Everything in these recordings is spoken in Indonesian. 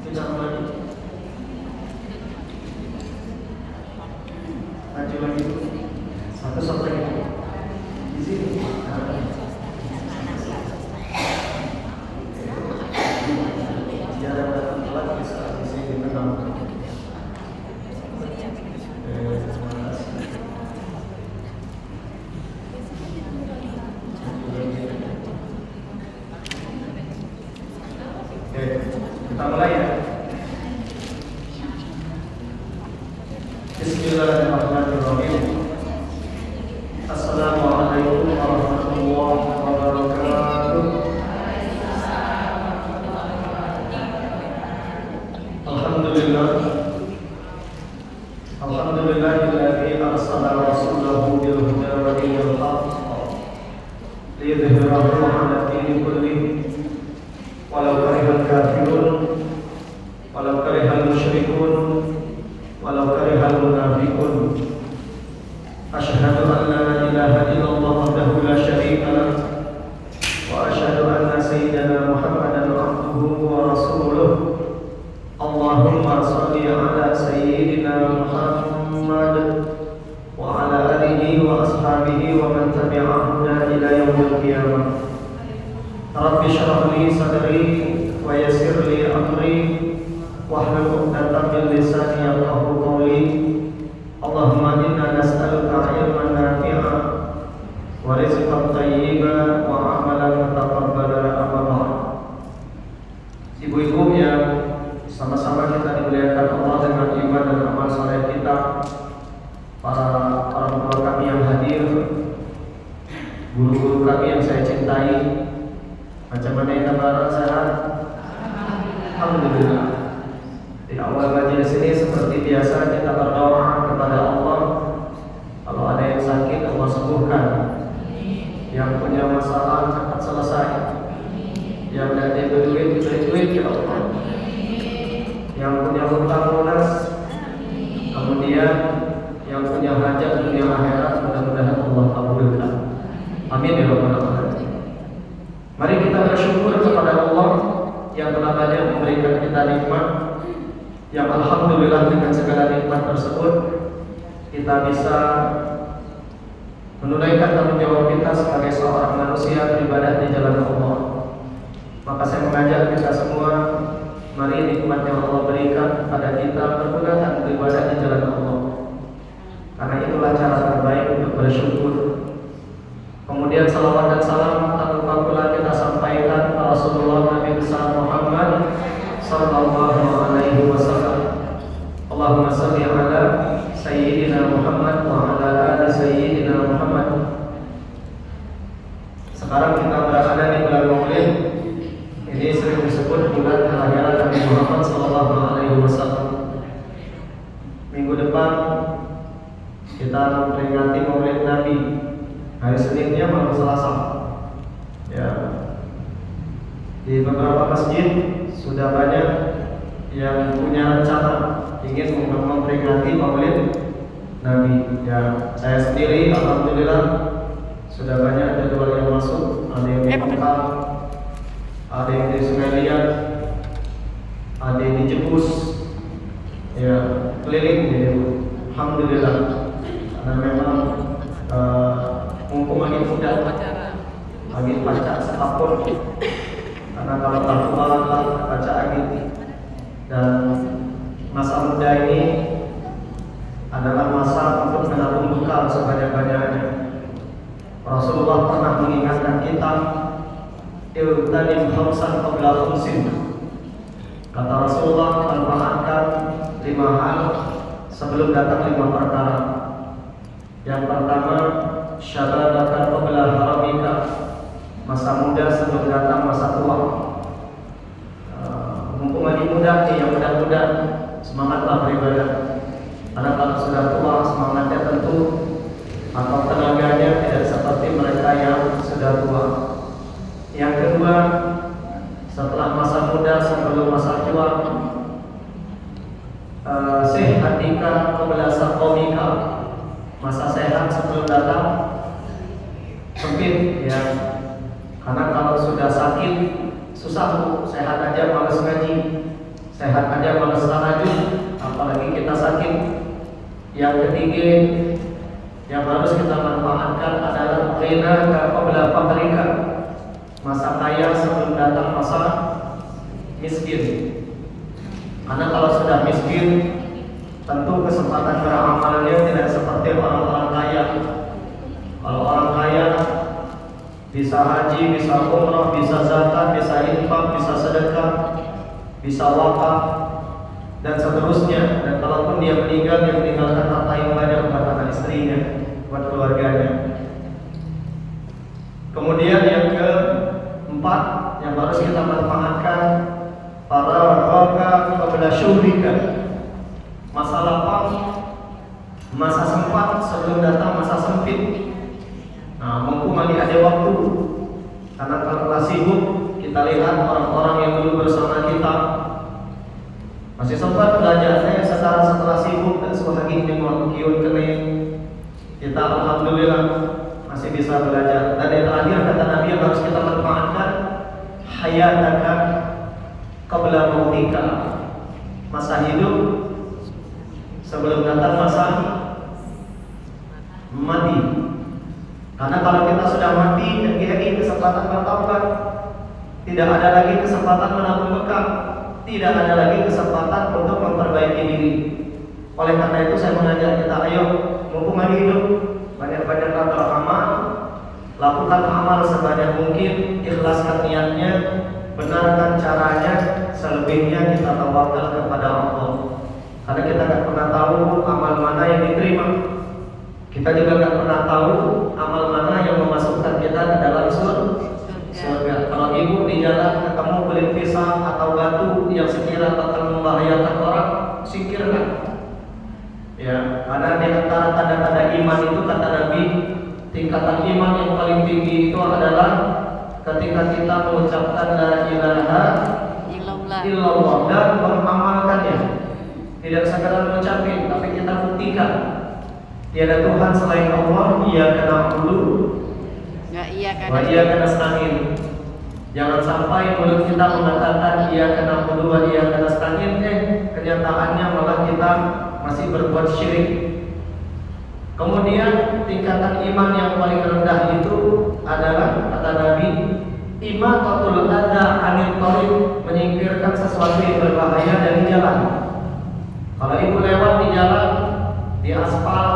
Tidak lagi. Maju lagi. Satu sampai di sini. Jarang datang telat bisa di sini tenang. Kita mulai ya. Bismillahirrahmanirrahim. Assalamualaikum warahmatullahi wabarakatuh. Alhamdulillahilladzi arsala rasulahu bil huda wa dinil haqq liyudhhirahu 'ala dini kullihi walau karihal kafirun walau karihal musyrikun walau karihal munafiqun. Asyhadu an la ilaha illallah wahdahu la syarika lah wa asyhadu anna sayyidana Muhammadan abduhu wa rasuluh. Allahumma shalli ala sayyidina Muhammad wa ala alihi wa ashabihi wa man tabi'ahum ila yaumil qiyamah. Rabbi shrah li sadri wa yassir li amri wahlul 'uqdatam min lisani yafqahu qawli. Allahumma inna nas'aluka ilman nafi'an wa rizqan thayyiban wa amalan mutaqabbalan. Amma ba'd. Ibu-ibu yang sama-sama kita dimuliakan Allah dengan iman dan amal saleh kita, para orang tua kami yang hadir, guru-guru kami yang saya cintai, macam mana kabar sehat? Alhamdulillah. Di awal majelis ini seperti biasa kita berdoa kepada Allah. Kalau ada yang sakit, Allah sembuhkan. Yang punya masalah cepat selesai. Yang tidak ada duit, diberi duit ya Allah. Yang punya hutang lunas, kemudian yang punya hajat dunia akhirat, mudah-mudahan Allah kabulkan. Amin ya rabbal alamin. Mari kita bersyukur kepada Allah yang telah banyak memberikan kita nikmat, yang alhamdulillah dengan segala nikmat tersebut kita bisa menunaikan tanggung jawab kita sebagai seorang manusia beribadah di jalan Allah. Maka saya mengajak kita semua, mari nikmat yang Allah berikan pada kita pergunakan beribadah di jalan Allah. Karena itulah cara terbaik untuk bersyukur. Kemudian salawat dan salam tak lupa pula kita sampaikan kepada Rasulullah Nabi besar Muhammad sallallahu alaihi wasallam. Allahumma shalli ala sayyidina Muhammad wa ala ali sayyidina Muhammad. Sekarang kita berada di bulan Maulid. Ini sering disebut bulan kelahiran Nabi Muhammad sallallahu alaihi wasallam. Minggu depan kita memperingati Maulid Nabi. Hari Seninnya malam Selasa. Ya. Di beberapa masjid sudah banyak yang punya rencana ingin memperingati Maulid Nabi. Ya, saya sendiri alhamdulillah sudah banyak jadwal yang masuk. Ada yang di Mekah, ada yang di Sungai Liat, ada yang di Jebus. Ya, keliling ya. Alhamdulillah. Karena memang mumpung lagi muda, lagi baca setahun. Karena kalau tua baca lagi. Dan masa muda ini adalah masa untuk menabung bekal sebanyak-banyaknya. Rasulullah pernah mengingatkan kita, "Iltanim khamsan qabla khamsin." Kata Rasulullah, manfaatkan 5 hal sebelum datang 5 perkara. Yang pertama, syababaka qabla haramika, masa muda sebelum datang masa tua. Mumpung lagi muda nih, yang muda-muda semangatlah beribadah. Karena kalau sudah tua semangatnya tentu atau tenaganya tidak seperti mereka yang sudah tua. Yang kedua, setelah masa muda sebelum masa tua, sehatika qabla saqamika, masa sehat sebelum datang sempit ya. Karena kalau sudah sakit susah, sehat aja malas ngaji. sehat aja malas tahajud, apalagi kita sakit. Yang ketiga yang harus kita manfaatkan adalah ghina qabla faqrika, masa kaya sebelum datang masa miskin. Karena kalau sudah miskin, tentu kesempatan beramalnya tidak seperti orang-orang kaya. Kalau orang kaya bisa haji, bisa umrah, bisa zakat, bisa infak, bisa sedekah, bisa wakaf, dan seterusnya. Dan kalaupun dia meninggal, dia meninggalkan harta yang banyak buat anak istrinya, buat keluarganya. Kemudian yang keempat yang harus kita manfaatkan, para roga qabla syurika, masa lapang, masa sempat sebelum datang masa sempit. Nah, mumpung masih ada waktu, karena kalau sibuk, kita lihat orang-orang yang dulu bersama kita masih sempat belajar setelah sibuk dan selagi memang kiun kening, kita alhamdulillah masih bisa belajar. Dan yang terakhir kata Nabi yang harus kita manfaatkan, hayataka qabla mautika, masa hidup sebelum datang masa mati. Karena kalau kita sudah mati dan tidak kesempatan bertaubat, tidak ada lagi kesempatan menabung bekal, tidak ada lagi kesempatan untuk memperbaiki diri. Oleh karena itu saya mengajak kita, ayo mumpung masih hidup, banyak-banyak beramal, lakukan amal sebanyak mungkin, ikhlaskan niatnya, benarkan caranya, selebihnya kita tawakal kepada Allah. Karena kita tidak pernah tahu amal mana yang diterima. Kita juga tidak pernah tahu amal mana yang memasukkan kita ke dalam surga. Kalau ibu di jalan ketemu kulit pisang atau batu yang sekira akan membahayakan orang, singkirkan. Ya, karena di antara tanda-tanda iman itu kata Nabi, tingkatan iman yang paling tinggi itu adalah ketika kita mengucapkan la ilaha illallah dan mengamalkannya. Tidak sekadar mengucapkan, tapi kita buktikan. Tiada Tuhan selain Allah, iyyaka na'budu wa iyyaka nasta'in. Jangan sampai mulut kita mengatakan iyyaka na'budu wa iyyaka nasta'in, kenyataannya malah kita masih berbuat syirik. Kemudian tingkatan iman yang paling rendah itu adalah kata Nabi, imatatul adza 'anil thariq, menyingkirkan sesuatu yang berbahaya dari jalan. Kalau ibu lewat di jalan, di aspal,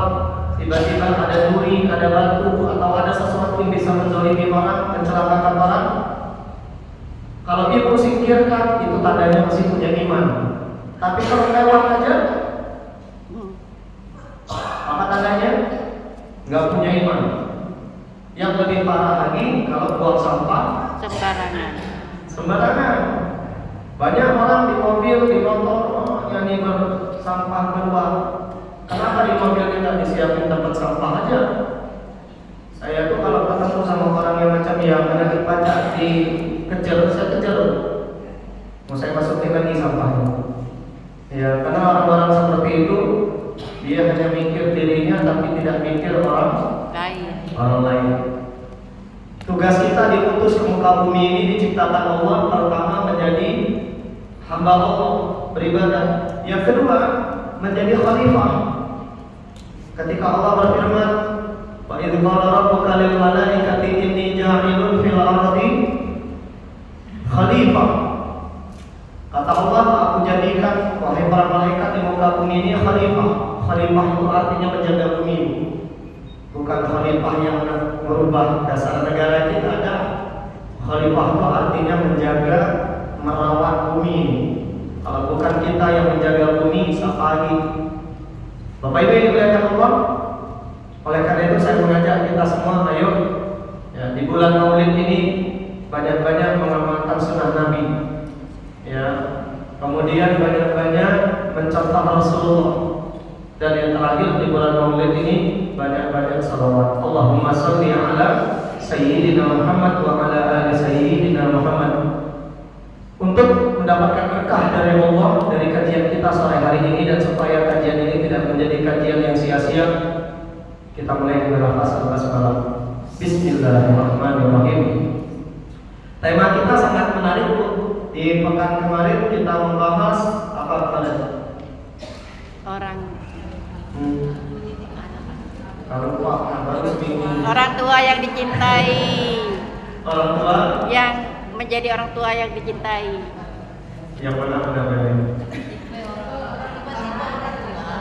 tiba-tiba ada duri, ada batu, atau ada sesuatu yang bisa menzalimi orang, mencelakakan orang, kalau ibu singkirkan, itu tandanya masih punya iman. Tapi kalau lewat aja, apa tandanya? Nggak punya iman. Yang lebih parah lagi, kalau buang sampah sembarangan. Banyak orang di mobil, di motor, nyanyi sampah keluar. Kenapa di mobil kita disiapin tempat sampah aja? Saya tuh kalau ketemu sama orang yang macam yang ada dibaca dikejar, saya kejar. Mau saya masukin lagi sampahnya. Ya, karena orang-orang seperti itu dia hanya mikir dirinya tapi tidak mikir orang lain. Tugas kita diutus ke muka bumi ini, diciptakan Allah pertama menjadi hamba Allah, beribadah. Yang kedua menjadi khalifah. Ketika Allah berfirman, wa idz qala rabbuka lil malaikati inni ja'ilun fil ardi khalifah. Kata Allah, aku jadikan wahai para malaikat di muka bumi ini khalifah. Khalifah itu artinya menjaga bumi, bukan khalifah yang merubah dasar negara kita. Ada khalifah itu artinya menjaga, merawat bumi. Kalau bukan kita yang menjaga bumi, siapa lagi? Bapak Ibu yang dimuliakan Allah, oleh karena itu saya mengajak kita semua, ayo ya, di bulan Maulid ini banyak-banyak mengamalkan sunnah Nabi, ya, kemudian banyak-banyak mencontoh Rasulullah, dan yang terakhir di bulan Maulid ini banyak-banyak salawat. Allahumma sholli ala Sayyidina Muhammad wa ala ali Sayyidina Muhammad. Untuk mendapatkan berkah dari Allah dari kajian kita sore hari ini, dan supaya kajian ini tidak menjadi kajian yang sia-sia, kita mulai dengan lafaz basmalah. Bismillahirrahmanirrahim. Tema kita sangat menarik. Di pekan kemarin kita membahas tua yang dicintai. Orang tua Yang menjadi orang tua yang dicintai. yang pernah mendampingi.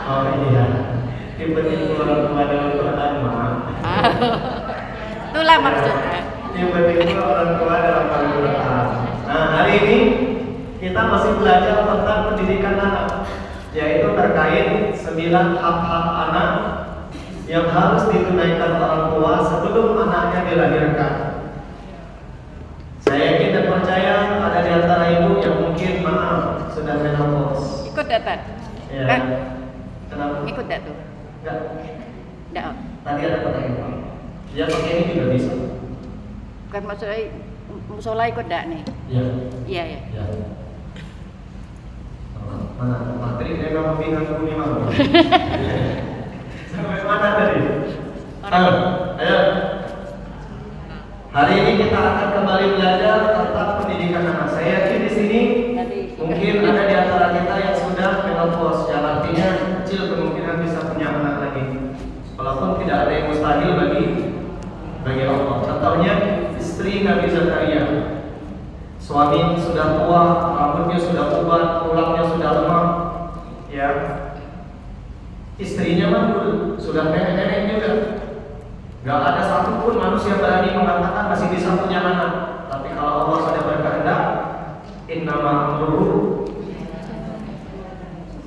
Oh iya, tipe-tipe orang tua dalam Quran mah. Itulah maksudnya. Tipe-tipe orang tua dalam Al-Quran. Nah, hari ini kita masih belajar tentang pendidikan anak, yaitu terkait 9 hak-hak anak yang harus ditunaikan orang tua sebelum anaknya dilahirkan. Saya yakin dan percaya ada di antara ibu yang mungkin maaf sudah menopause. Ikut datang. Ya. Kan? Kenapa? Ikut dak tuh. Enggak. Dak. Tadi ada pertanyaan. Ya pakai ini juga bisa. Bukan maksudnya musola ikut dak nih. Ya. Iya ya. Ya. Mana? Materi saya nggak mau bilang ini mau. Sampai mana tadi? Ayo. Hari ini kita akan kembali belajar tentang pendidikan anak. Saya yakin di sini mungkin ada di antara kita yang sudah menopause, yang artinya kecil kemungkinan bisa punya anak lagi. Walaupun tidak ada yang mustahil bagi Allah. Contohnya istri Nabi Zakaria. Suami sudah tua, rambutnya sudah ubat, tulangnya sudah lemah. Ya. Istrinya mandul, sudah nenek-nenek juga. Gak ada satupun manusia berani mengatakan masih bisa punya anak. Tapi kalau Allah sudah berkehendak, innama amruhu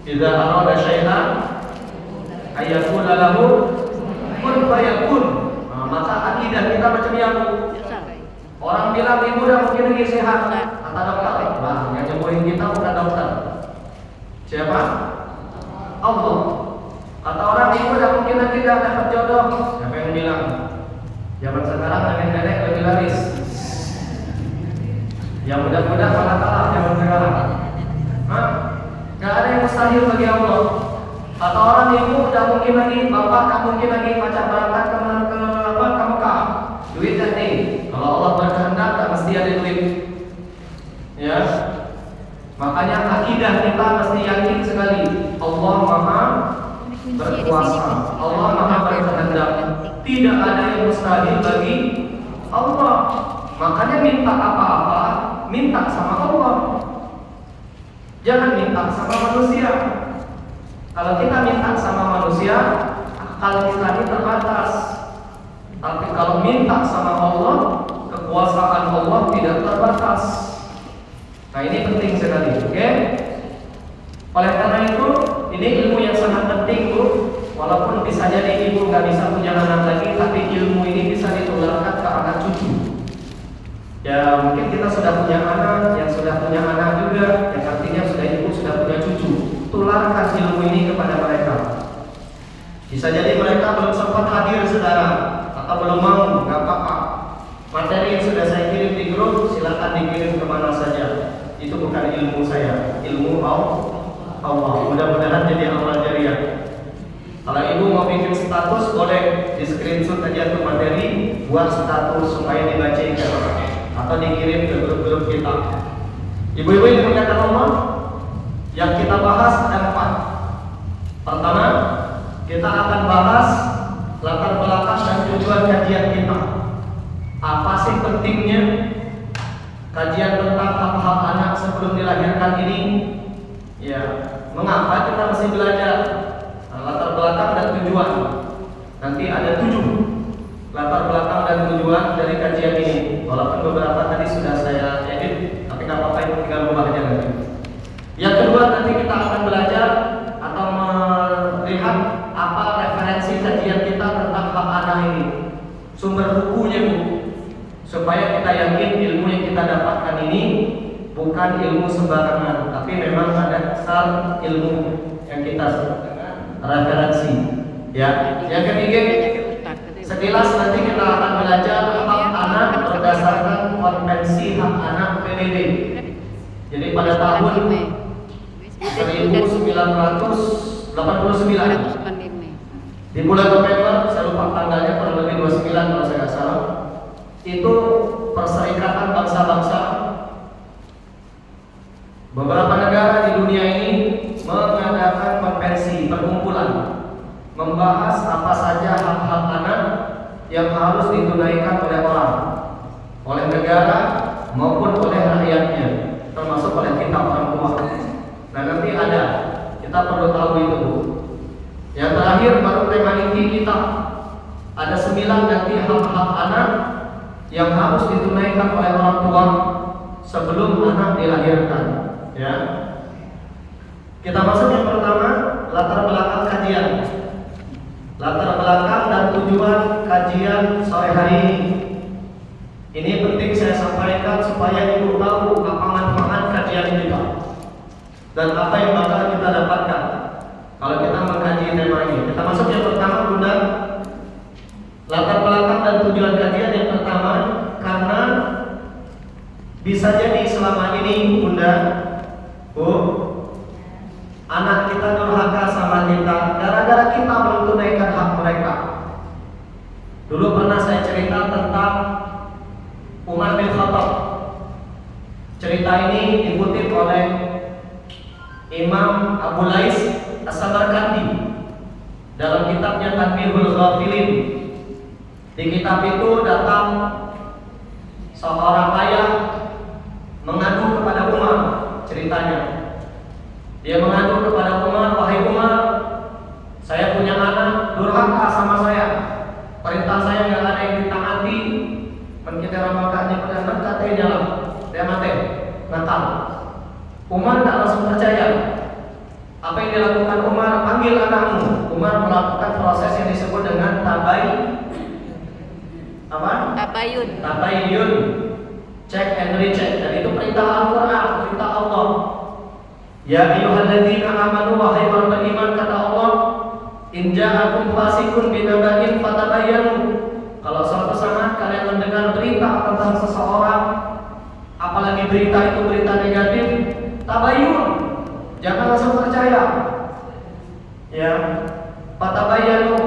idza arada syai'an ayyaqula lahu kun fayakun. Maka akidah kita macam yang orang bilang ibu udah mungkin lagi sehat, kata dokter. Nah, yang nyembuhin kita bukan dokter. Siapa? Allah. Kata orang ibu udah mungkin lagi gak dapat jodoh. Siapa yang bilang? Zaman sekarang nenek-nenek lebih laris. Yang mudah-mudah malah kalah zaman sekarang. Hah? Gak ada yang mustahil bagi Allah. Kata orang ibu udah mungkin lagi, bapak gak mungkin lagi pacar berangkat ke Mekah. Duit dan nih. Kalau Allah berkehendak gak mesti ada duit. Ya. Makanya akidah kita mesti yakin sekali. Allah Maha berkuasa, Allah Maha berkehendak. Tidak ada yang mustahil bagi Allah. Makanya minta apa-apa, minta sama Allah. Jangan minta sama manusia. Kalau kita minta sama manusia, akal kita ini terbatas. Tapi kalau minta sama Allah, kekuasaan Allah tidak terbatas. Nah ini penting sekali, oke? Oleh karena itu, ini ilmu yang sangat penting, Bu. Walaupun bisa jadi ibu nggak bisa punya anak lagi, tapi ilmu ini bisa ditularkan ke anak cucu. Ya mungkin kita sudah punya anak, yang sudah punya anak juga, yang artinya sudah ibu sudah punya cucu. Tularkan ilmu ini kepada mereka. Bisa jadi mereka belum sempat hadir sekarang atau belum mau, nggak apa-apa. Materi yang sudah saya kirim di grup, silakan dikirim kemana saja. Itu bukan ilmu saya, ilmu Allah. Mudah-mudahan jadi amal jariah. Kalau ibu mau bikin status, boleh di screenshot aja tuh materi, buat status supaya dibaca atau dikirim ke grup-grup kita. Ibu-ibu yang dimuliakan Allah, yang kita bahas ada 4. Pertama, kita akan bahas latar belakang dan tujuan kajian kita. Apa sih pentingnya kajian tentang hak-hak anak sebelum dilahirkan ini? Ya, mengapa kita mesti belajar? Latar belakang dan tujuan. Nanti ada 7 latar belakang dan tujuan dari kajian ini. Walaupun beberapa tadi sudah saya edit, tapi nggak apa-apa, itu tinggal rubahnya nanti. Yang kedua, nanti kita akan belajar atau melihat apa referensi kajian kita tentang hak anak ini, sumber bukunya, Bu, supaya kita yakin ilmu yang kita dapatkan ini bukan ilmu sembarangan, tapi memang ada dasar ilmu yang kita sebut referensi. Ya, yang ketiga, sekilas nanti kita akan belajar hak anak berdasarkan konvensi hak anak PBB. Jadi pada tahun 1989 di bulan November, saya lupa tanggalnya, kurang lebih 29 kalau saya nggak salah, itu Perserikatan Bangsa-Bangsa beberapa negara di dunia ini mengadakan konvensi perkumpulan membahas apa saja hak-hak anak yang harus ditunaikan oleh orang, oleh negara maupun oleh rakyatnya, termasuk oleh kita orang tua. Nah nanti ada, kita perlu tahu itu. Yang terakhir baru tema inti kita. Ada 9 nanti hak-hak anak yang harus ditunaikan oleh orang tua sebelum anak dilahirkan. Ya. Kita masuk yang pertama, latar belakang kajian. Latar belakang dan tujuan kajian sore hari ini. Ini penting saya sampaikan supaya ibu tahu apa manfaat kajian kita dan apa yang bakal kita dapatkan kalau kita mengkaji tema ini. Kita masuk yang pertama, Bunda. Latar belakang dan tujuan kajian yang pertama, karena bisa jadi selama ini Bunda, Bu, anak kita durhaka sama kita gara-gara kita belum tunaikan hak mereka. Dulu pernah saya cerita tentang Umar bin Khattab. Cerita ini dikutip oleh Imam Abu Lais As-Samarkandi dalam kitabnya Tanbihul Ghafilin. Di kitab itu datang seorang ayah mengadu kepada Umar. Ceritanya, dia mengadu kepada Umar, wahai Umar, saya punya anak durhaka sama saya, perintah saya nggak ada yang ditaati, menkita makanya pada berkata dalam dia mati nakal. Umar tak langsung percaya. Apa yang dilakukan Umar? Panggil anakmu. Umar melakukan proses yang disebut dengan tabayun, check and recheck. Dan itu perintah Al-Quran, perintah Allah. Ya ayyuhalladzina amanu, wahai orang beriman, kata Allah, in ja'akum fasiqun binaba'in fatabayyanu. Kalau suatu saat kalian mendengar berita tentang seseorang, apalagi berita itu berita negatif, tabayyun, jangan langsung percaya. Ya, fatabayyanu,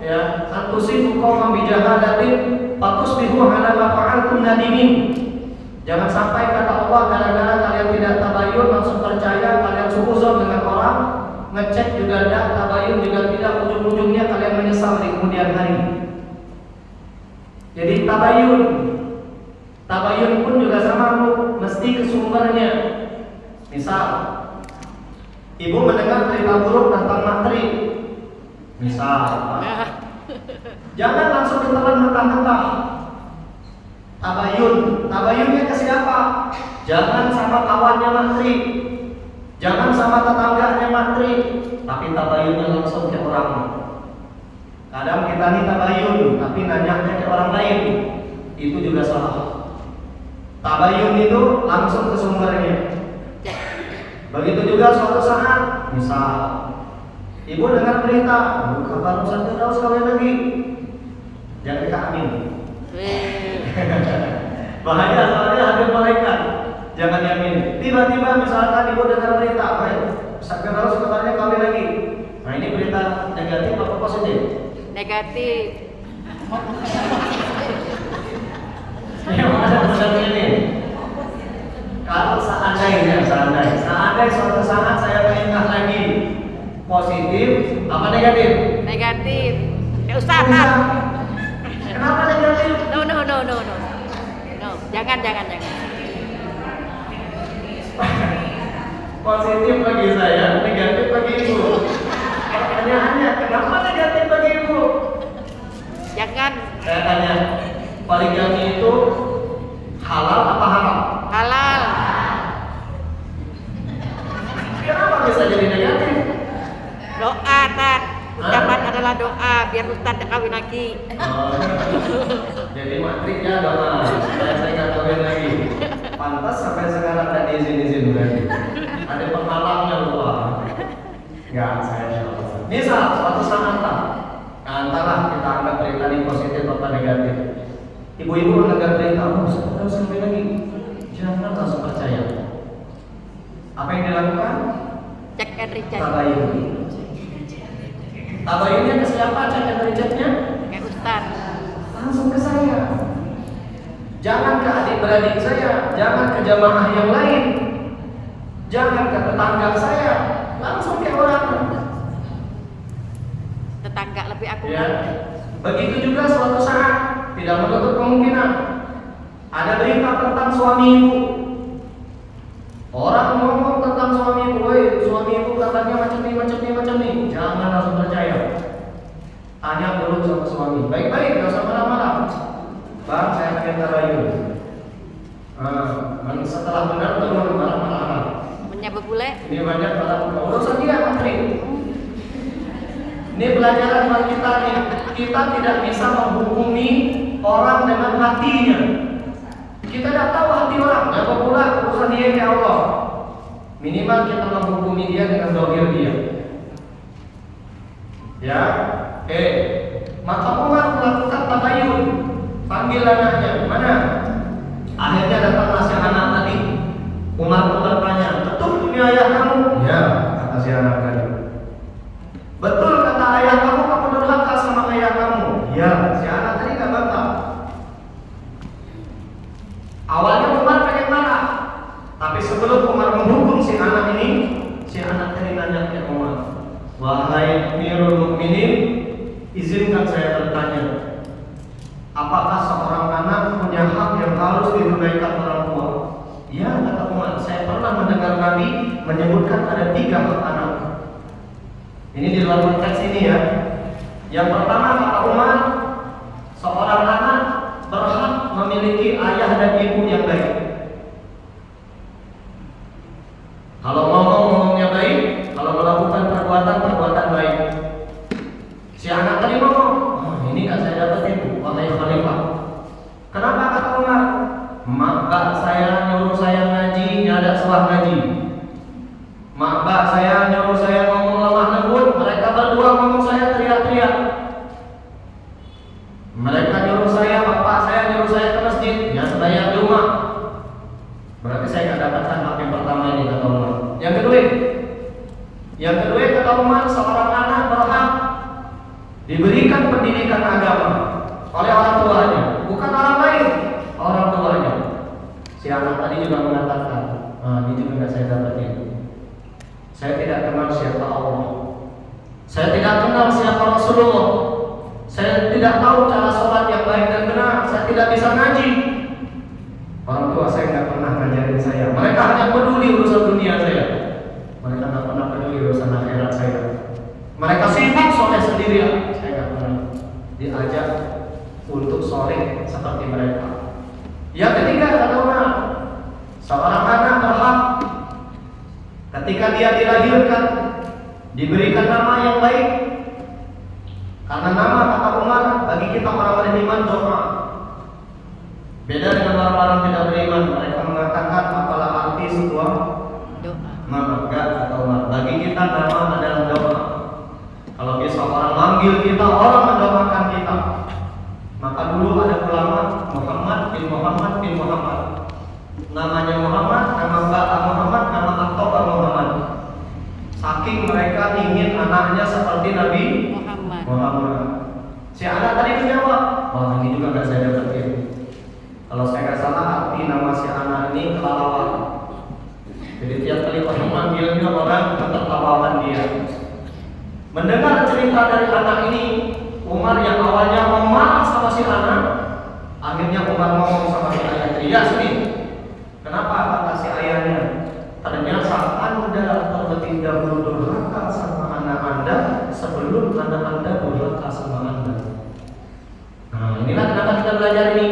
ya, antusibu qauman bijahalatin fatusbihu ala ma fa'altum nadimin. Jangan sampai kata Allah gara-gara kalian tidak tabayyun langsung percaya, kalian suuzon dengan orang, ngecek juga tidak, tabayyun juga tidak, ujung-ujungnya kalian menyesal di kemudian hari. Jadi tabayyun pun juga sama, mesti ke sumbernya. Misal, ibu mendengar berita buruk tentang materi, misal, jangan langsung ditelan mentah-mentah. Tabayunnya ke siapa? Jangan sama kawannya materi, jangan sama tetangganya materi, tapi tabayunnya langsung ke orang. Kadang kita nih tabayun, tapi nanyanya ke orang lain, itu juga salah. Tabayun itu langsung ke sumbernya. Begitu juga suatu saat, misal ibu dengar berita, kabar Ustaz Firdaus kawin lagi, jangan keamin. Bahaya, soalnya hadir malaikat, jangan yamin. Tiba-tiba misalkan ibu dengar berita, Ustaz Firdaus kabarnya kawin lagi. Nah ini berita negatif apa positif? Negatif. Yang ada benar ini. Kalau seandainya suatu saat saya menikah lagi, positif apa negatif? Negatif. Ustaz. Kenapa negatif? No. Jangan. Positif bagi saya, negatif bagi ibu. Pertanyaannya, kenapa negatif bagi ibu? Jangan. Saya tanya, poligami itu halal apa haram? Halal. Kenapa bisa jadi negatif? Doa, Tat. Ucapan adalah doa biar Ustaz kawin lagi. Oh, jadi matriknya doa supaya saya nggak kawin lagi. Pantas sampai sekarang nggak diizin berarti. Ada penghalangnya lupa. Nggak, saya jawab. Misal suatu saat antara kita anggap berita ini positif atau negatif. Ibu-ibu mendengar berita, harus kawin lagi. Jangan langsung percaya. Apa yang dilakukan? Cek and recheck. Tabayunnya ke siapa? Cek and rechecknya? Ke Ustaz. Langsung ke saya. Jangan ke adik-beradik saya, jangan ke jamaah yang lain, jangan ke tetangga saya, langsung ke orang. Tetangga lebih aku. Ya. Begitu juga suatu saat urusan dia menteri. Ini pelajaran buat kita nih. Kita tidak bisa menghukumi orang dengan hatinya. Kita tidak tahu hati orang. Apa pula urusan dia ke Allah. Minimal kita menghukumi dia dengan zahir dia. Ya, maka Umar melakukan tabayun. Panggil anaknya, mana? Akhirnya datanglah si anak tadi. Umar pun bertanya, betul ini ayah kamu? Ya, kata si anak tadi. Betul kata ayah kamu durhaka sama ayah kamu? Ya, si anak tadi gak bantah. Awalnya Umar pengen marah, tapi sebelum Umar menghukum si anak ini, si anak tadi nanya ke Umar, wahai Amirul Mukminin, izinkan saya bertanya, apakah seorang anak punya hak yang harus ditunaikan orang tua? Ya, kata Umar, saya pernah mendengar Nabi menyebutkan ada 3 hak anak. Ini di luar konteks ini ya. Yang pertama kata Umar, seorang anak berhak memiliki ayah dan ibu yang baik. Kalau ngomongnya baik, kalau melakukan perbuatan baik. Si anak tadi ngomong, ini kan saya dapat itu, wahai khalifah. Kenapa kata Umar? Mak saya nyuruh saya ngaji, nyada selah ngaji. Mak saya nyuruh saya ngomong lemah lembut, mereka berdua ngomong saya teriak-teriak. Mereka nyuruh saya, bapak saya nyuruh saya ke masjid, ya saya di rumah. Berarti saya nggak dapatkan hak yang pertama ini kata Umar. Yang kedua kata Umar, seorang anak berhak diberikan pendidikan agama oleh orang tuanya, bukan orang lain, orang tuanya. Si anak tadi juga mengatakan, ini juga nggak saya dapatin. Saya tidak kenal siapa Allah. Saya tidak kenal siapa Rasulullah. Saya tidak tahu cara sholat yang baik dan benar. Saya tidak bisa ngaji. Orang tua saya nggak pernah ngajarin saya. Mereka hanya peduli urusan dunia saya. Mereka nggak pernah peduli urusan akhirat saya. Mereka sibuk soleh sendirian. Saya nggak pernah diajak untuk soleh seperti mereka. Yang ketiga kata Umar, seorang anak berhak ketika dia dilahirkan diberikan nama yang baik. Karena nama kata Umar bagi kita orang beriman doa. Beda dengan orang-orang tidak beriman, mereka mengatakan apalah arti sebuah doa. Maka kata Umar, bagi kita nama adalah doa. Kalau bisa orang manggil kita, orang mendoakan kita. Maka dulu ada ulama Muhammad bin Muhammad. Namanya Muhammad, nama Bapak Muhammad, nama Atta Muhammad. Saking mereka ingin anaknya seperti Nabi Muhammad. Si anak tadi menjawab, wah ini juga nggak saya dapetin. Kalau saya nggak salah arti nama si anak ini kelelawar. Jadi tiap kali orang manggilnya orang ketertawaan dia. Mendengar cerita dari anak ini, Umar yang awalnya marah sama si anak, akhirnya Umar ngomong sama si ayah, ya sini. Kenapa kata si ayahnya? Ternyata Anda terlebih dahulu durhaka sama anak Anda sebelum anak Anda durhaka sama Anda. Nah, inilah kenapa kita belajar ini.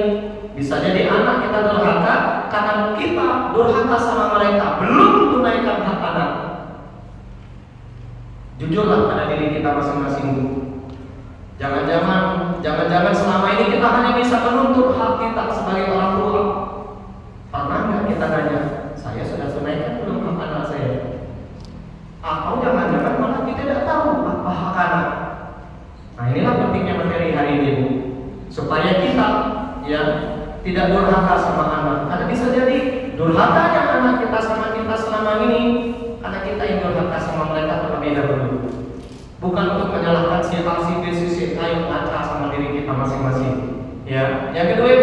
Bisa jadi anak kita durhaka karena kita durhaka sama mereka, belum tunaikan hak anak. Jujurlah pada diri kita masing-masing. Jangan-jangan selama ini kita hanya bisa menuntut hak kita sebagai orang tua. Pernah nggak kita nanya, saya sudah tunaikan belum hak anak saya? Atau jangan-jangan malah kita tidak tahu apa hak anak. Nah inilah pentingnya materi hari ini, Bu. Supaya kita ya tidak durhaka sama anak. Karena bisa jadi durhakanya anak kita sama kita selama ini karena kita yang durhaka sama mereka terlebih dahulu. Bukan untuk menyalahkan si A, si B, si C, ayo ngaca sama diri kita masing-masing. Ya, yang kedua,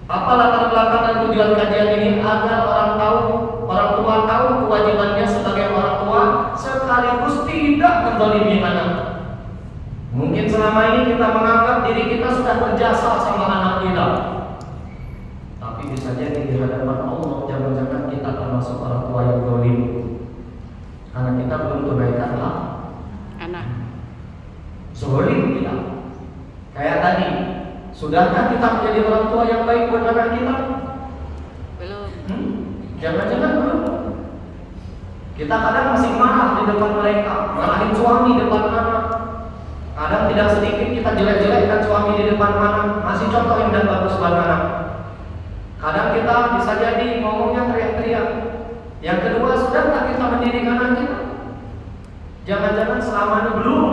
apa latar belakang dan tujuan kajian ini agar orang tua tahu kewajibannya sebagai orang tua sekaligus tidak menzalimi anak. Mungkin selama ini kita menganggap diri kita sudah berjasa sama anak kita, tapi bisa jadi di hadapan Allah jangan-jangan kita termasuk orang tua yang zalim karena kita belum tunaikan hak anak. Zalim kita. Kayak tadi, sudahkah kita menjadi orang tua yang baik buat anak kita? Belum. Jangan-jangan belum. Kita kadang masih marah di depan mereka, marahin suami di depan anak. Kadang tidak sedikit kita jelek-jelekkan suami di depan anak, masih contoh yang tidak bagus buat anak. Kadang kita bisa jadi ngomongnya teriak-teriak. Yang kedua, sudahkah kita mendidik anak kita? Jangan-jangan selama ini belum.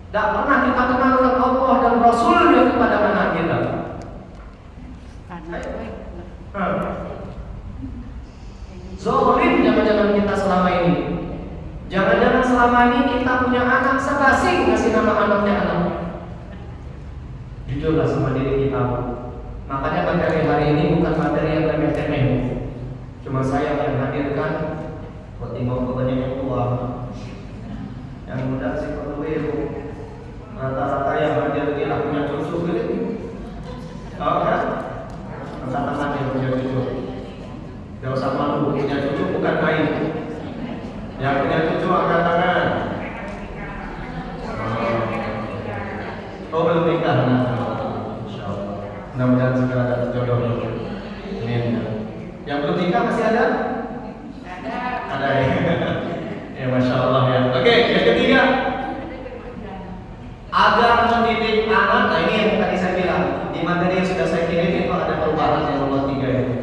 Tidak pernah kita kenalkan Allah dan Rasulnya kepada anak kita. Zolim jangan-jangan kita selama ini. Jangan-jangan selama ini kita punya anak sekasih ngasih nama anaknya anak. Jujurlah sama diri kita. Makanya materi hari ini bukan materi yang remeh-temeh. Cuma saya yang hadirkan buat timbang kebanyakan yang tua. Yang muda sih perlu ilmu. Rata-rata yang hadir dia punya cucu gitu. Oh kan? Rata-rata dia punya cucu. Gak usah malu, punya cucu bukan main. Yang punya cucu angkat tangan. Oh belum nikah. Mudah-mudahan segera dapat jodoh. Amin. Yang belum nikah masih ada? Ada ya. Ya masya Allah ya. Oke, yang ketiga, agar mendidik anak. Nah ini yang tadi saya bilang di materi yang sudah saya kirim itu ada perubahan yang nomor 3 itu.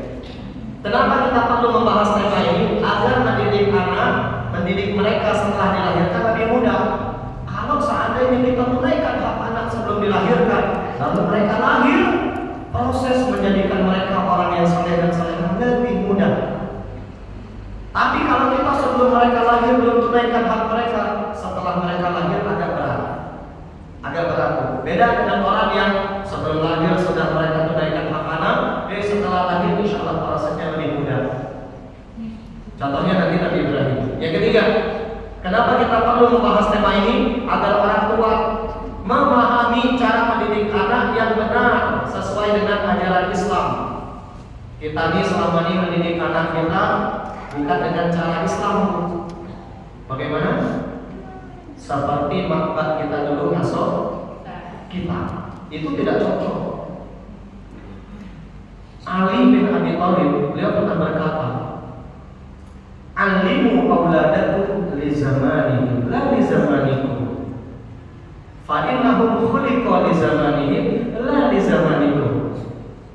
Kenapa kita perlu membahas tema ini? Agar mendidik anak, mendidik mereka setelah dilahirkan lebih mudah. Kalau seandainya kita tunaikan hak anak sebelum dilahirkan, lalu mereka lahir, proses menjadikan mereka orang yang saleh dan salehah lebih mudah. Tapi kalau kita sebelum mereka lahir belum tunaikan hak mereka, setelah mereka lahir agak berat. Agak berat. Beda dengan orang yang sebelum lahir sudah mereka tunaikan hak anak, setelah lahir insya Allah prosesnya lebih mudah. Contohnya nanti Nabi Ibrahim. Yang ketiga, kenapa kita perlu membahas tema ini? Agar orang tua memahami cara mendidik anak yang benar sesuai dengan ajaran Islam. Kita ini selama ini mendidik anak kita bukan dengan cara Islam. Bagaimana? Seperti makbat kita dulu ngasuh kita. Itu tidak cocok. Ali bin Abi Thalib beliau pernah berkata, "Alimu auladakum li zamani la li zamanikum. Fa innahum khuliqu li zamanihim la li zamanikum."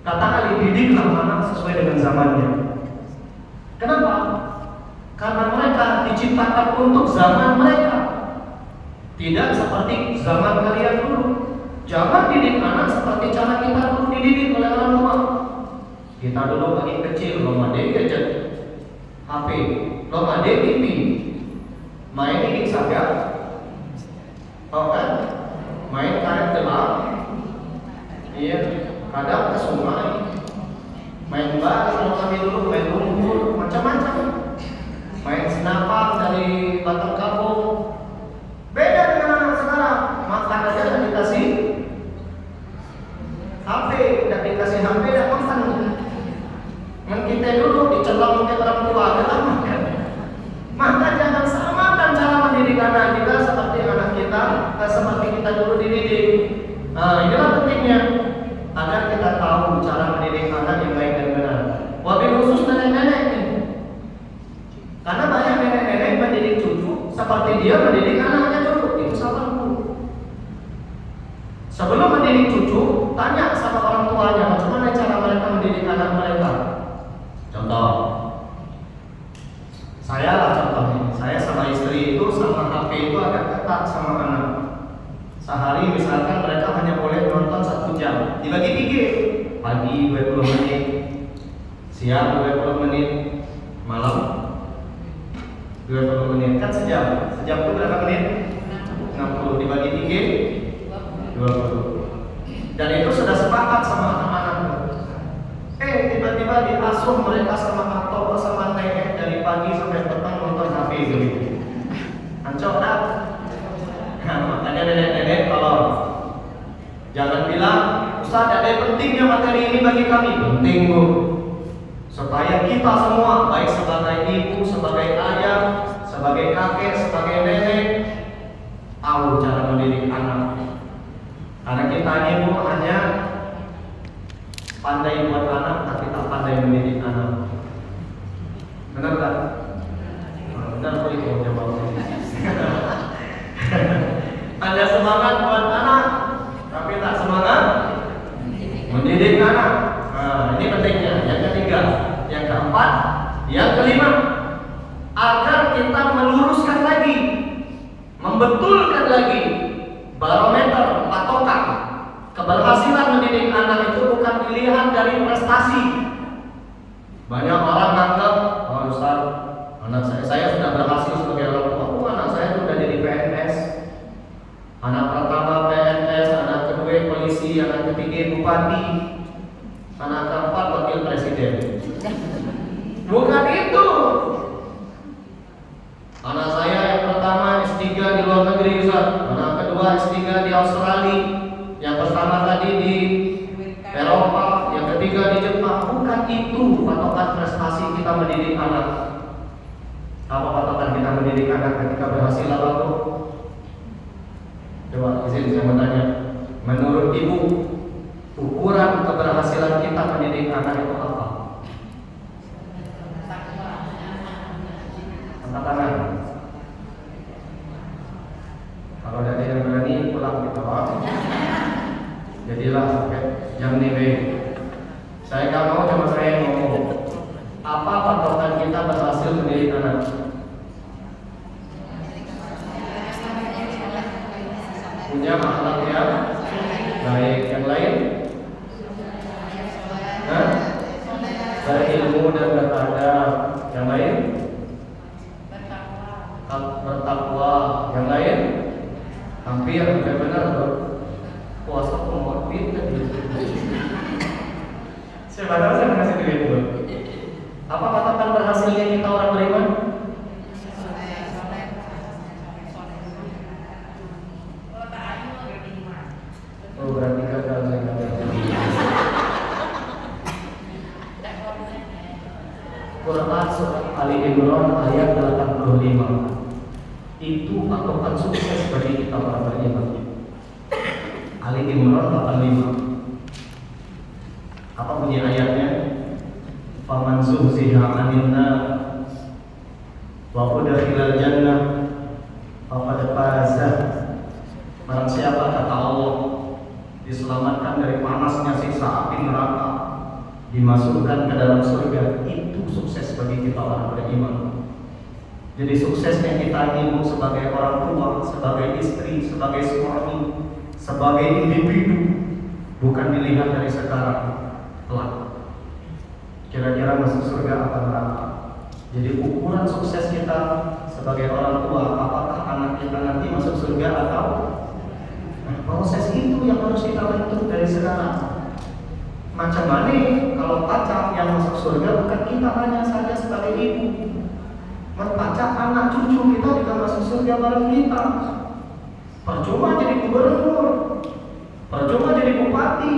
Kata Ali, didiklah anak sesuai dengan zamannya. Kenapa? Karena mereka diciptakan untuk zaman mereka, tidak seperti zaman kalian dulu. Jangan didik anak seperti cara kita dulu dididik oleh orang tua. Kita dulu lagi kecil, belum ada gadget, HP, belum ada TV, main ini saja, tahu kan? Main karet gelap, iya, kadang ke sungai, main bak kalau kami dulu main lumpur, macam-macam, main senapan dari batang kampung. Beda dengan anak sekarang, makan aja udah dikasih HP, udah dikasih HP, udah makan. Yang kita dulu dicelam ke orang tua adalah makan. Maka jangan samakan cara mendidik anak kita seperti anak kita, seperti kita dulu dididik. Nah, inilah pentingnya agar kita tahu cara mendidik anak yang baik dan benar. Wabil khusus nenek-nenek ini. Karena banyak nenek-nenek mendidik cucu seperti dia mendidik anaknya cucu. Itu salah. Sebelum mendidik cucu, tanya sama orang tuanya bagaimana cara mereka mendidik anak mereka. Contoh, saya lah contohnya. Saya sama istri itu sama HP itu agak ketat sama anak. Sehari misalkan mereka hanya boleh nonton 1 jam, dibagi 3. Pagi 20 menit, siang 20 menit, malam 20 menit. Kan sejam. Sejam itu berapa menit? 60 dibagi 3, 20. Dan itu sudah sepakat sama anak-anak. Tiba-tiba diasuh mereka sama aktor sama nenek dari pagi sampai petang nonton HP gitu. Ancok dah. Nah, makanya nenek-nenek kalau jangan bilang, "Ustaz, ada pentingnya materi ini bagi kami." Penting, Bu. Supaya kita semua baik sebagai ibu, sebagai ayah, sebagai kakek, sebagai nenek tahu cara mendidik anak. Karena kita ini Bu hanya pandai buat anak tapi tak pandai mendidik anak. Benar tak? Benar kok itu jawabnya. Ada semangat buat anak, tapi tak semangat mendidik anak. Nah, ini pentingnya. Yang ketiga, yang keempat, yang kelima, agar kita meluruskan lagi, membetulkan lagi barometer patokan keberhasilan mendidik anak itu bukan dilihat dari prestasi. Banyak orang nganggap, oh Ustaz, anak saya sudah berhasil sebagai orang tua. Oh, anak saya sudah jadi PNS. Anak pertama PNS, anak kedua polisi, anak ketiga bupati, anak keempat wakil presiden. Bukan itu. Anak saya yang pertama S3 di luar negeri, Ustaz. Anak kedua S3 di Australia. Yang pertama tadi di Eropa, yang ketiga di Jepang. Bukan itu patokan prestasi kita mendidik anak. Apa patokan kita mendidik anak ketika berhasil apa? Coba izin saya bertanya. Menurut ibu, ukuran keberhasilan kita mendidik anak itu apa? Angkat tangan. Kalau ada yang berani pulang kita Pak. Jadilah yang nih. Saya nggak mau cuma saya yang ngomong. Apa patokan kita berhasil mendidik anak? Punya akhlak yang baik. Yang lain? Berilmu dan beradab. Yang lain? Bertakwa. Yang lain? Hampir benar puasa pembuat tadi. Siapa tahu saya kasih duit dulu. Apa katakan berhasilnya kita orang beriman? Oh, berarti gagal saya kata. Quran surat Ali Imran ayat 85. Itu patokan sukses bagi kita orang beriman. Ali Imran 85. Apa bunyi ayatnya? Faman zuhziha 'anil nar wa udkhilal jannah faqad faza. Barang siapa, kata Allah, diselamatkan dari panasnya siksa api neraka, dimasukkan ke dalam surga, itu sukses bagi kita orang beriman. Jadi suksesnya kita ini sebagai orang tua, sebagai istri, sebagai suami, sebagai individu, bukan dilihat dari sekarang. Kira-kira masuk surga atau neraka. Jadi ukuran sukses kita sebagai orang tua, apakah anak kita nanti masuk surga atau proses itu yang harus kita bentuk dari sekarang. Macam mana kalau pacar yang masuk surga bukan kita hanya saja sebagai ibu, pacar anak cucu kita juga masuk surga bareng kita. Percuma jadi gubernur, percuma jadi bupati,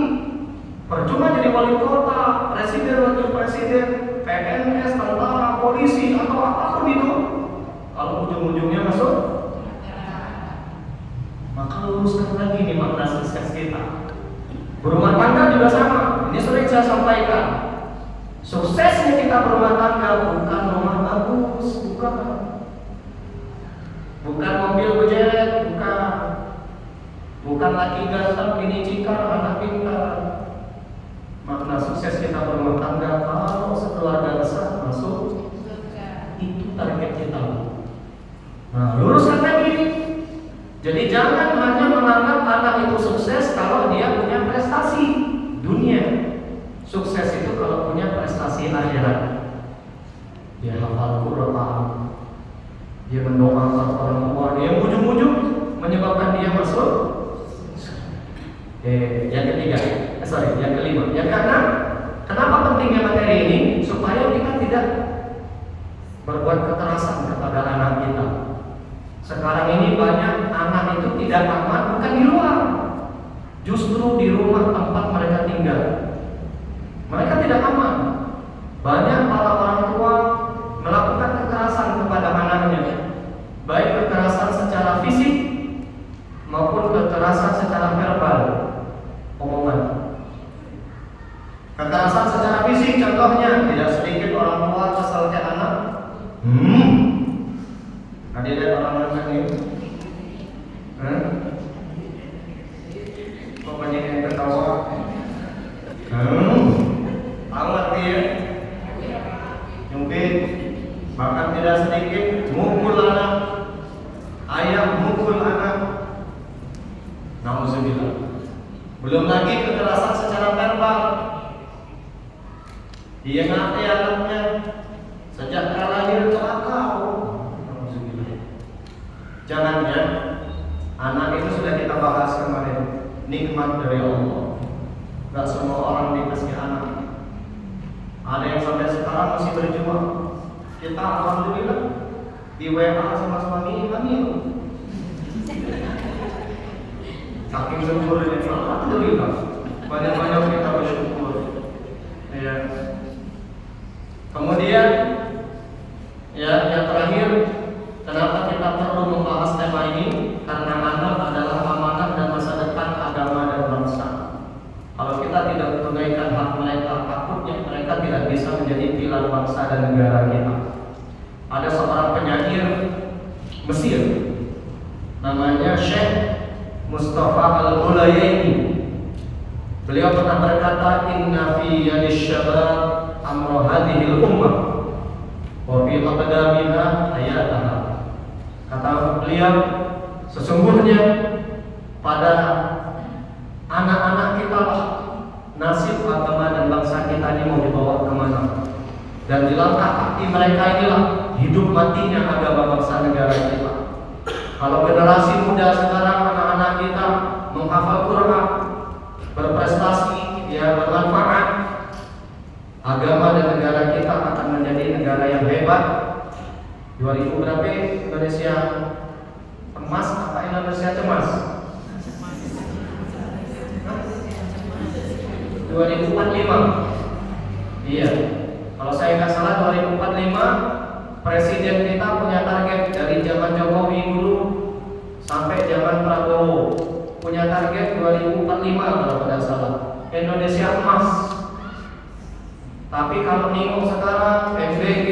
percuma jadi wali kota, presiden, wakil presiden, PNS, tentara, polisi, atau apapun itu, kalau ujung-ujungnya masuk, maka luruskan lagi nih makna sukses kita. Berumah tangga juga sama. Ini sering saya sampaikan. Suksesnya kita berumah tangga bukan rumah bagus, bukan mobil bejeret, bukan laki ganteng, bini cikar, anak pintar. Makna sukses kita berumah tangga kalau sekeluarga besar masuk, itu target kita. Nah, luruskan lagi. Jadi jangan hanya menganggap anak itu sukses kalau dia punya prestasi dunia. Sukses itu kalau punya prestasi akhirat. Dia hafal Quran, dia mendoakan orang tua, yang ujung-ujung menyebabkan dia masuk. Yang ketiga, yang kelima. Yang keenam, kenapa pentingnya materi ini? Supaya kita tidak berbuat kekerasan kepada anak kita. Sekarang ini banyak anak itu tidak aman bukan di luar, justru di rumah tempat mereka tinggal. Mereka tidak aman. Banyak para orang tua melakukan kekerasan kepada anaknya, baik kekerasan secara fisik maupun kekerasan secara verbal, omongan. Kekerasan secara fisik contohnya, tidak sedikit orang tua kesal ke anak. Ada lihat orang makan ini? Kok banyak yang ketawa? Tahu arti ya? Nyumpit, bahkan tidak sedikit mukul anak, ayah mukul anak. Nauzubillah. Belum lagi kekerasan secara verbal. Dia ngate anaknya sejak lahir celaka. Jangannya anak itu sudah kita bahas kemarin, nikmat dari Allah. Gak semua orang dikasih anak. Ada yang sampai sekarang masih berjuang. Kita alhamdulillah di WA sama suami hamil. Saking syukurnya, alhamdulillah. Banyak-banyak kita bersyukur. Ya. Kemudian, ya yang terakhir, kenapa kita perlu membahas tema ini? Karena anak adalah amanah dan masa depan agama dan bangsa. Kalau kita tidak menunaikan hak mereka, takutnya mereka tidak bisa menjadi pilar bangsa dan negara kita. Ada seorang penyair Mesir, namanya Syekh Mustafa Al-Ghulayaini. Beliau pernah berkata, "Inna fi yadish syabab amru hadhil ummah wa fi aqdamiha hayataha." Kata beliau, sesungguhnya pada anak-anak kita lah nasib agama dan bangsa kita ini mau dibawa kemana. Dan di langkah kaki mereka inilah hidup matinya agama bangsa negara kita. Kalau generasi muda sekarang, anak-anak kita menghafal Quran, berprestasi, ya bermanfaat, agama dan negara kita akan menjadi negara yang hebat. 2000 berapa Indonesia emas apa Indonesia cemas? 2045. Iya. Kalau saya nggak salah 2045 presiden kita punya target dari zaman Jokowi dulu sampai zaman Prabowo, punya target 2045 kalau tidak salah. Indonesia emas. Tapi kalau nengok sekarang MBG,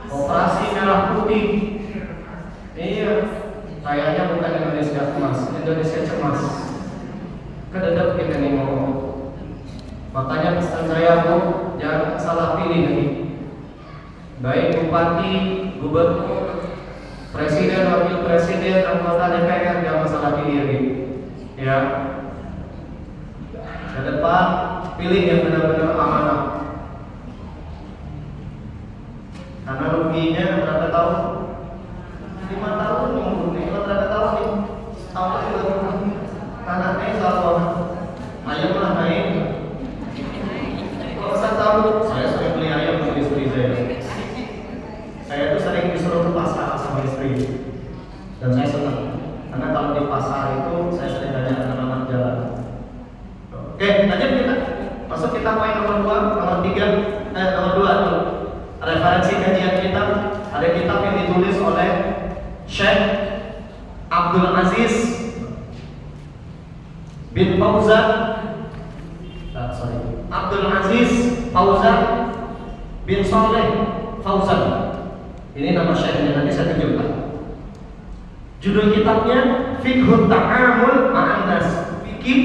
operasi merah putih, iya, kayaknya bukan Indonesia emas, Indonesia cemas. Kededek kita nengok. Makanya pesan saya tuh jangan salah pilih nih. Baik bupati, gubernur, presiden, wakil presiden, anggota DPR, jangan salah pilih nih. Ya. Ke depan pilih yang benar-benar amanah. Karena ruginya berapa tahun? 5 tahun nih, berapa tahun nih? Tahun lagi anaknya selalu ayam lah naik. Kalau saya tahu, saya sering beli ayam untuk istri saya. Saya tuh sering disuruh ke pasar sama istri, dan saya senang. Karena kalau di pasar itu saya sering tanya anak-anak jalan. Oke, lanjut kita. Masuk kita poin nomor 2, nomor 2 tuh. Referensi kajian kita ada kitab yang ditulis oleh Syekh Abdul Aziz bin Fauzan, Abdul Aziz Fauzan bin Saleh Fauzan. Ini nama syekhnya, nanti saya tunjukkan. Judul kitabnya Fiqhut Ta'amul Ma'an Nas, fikih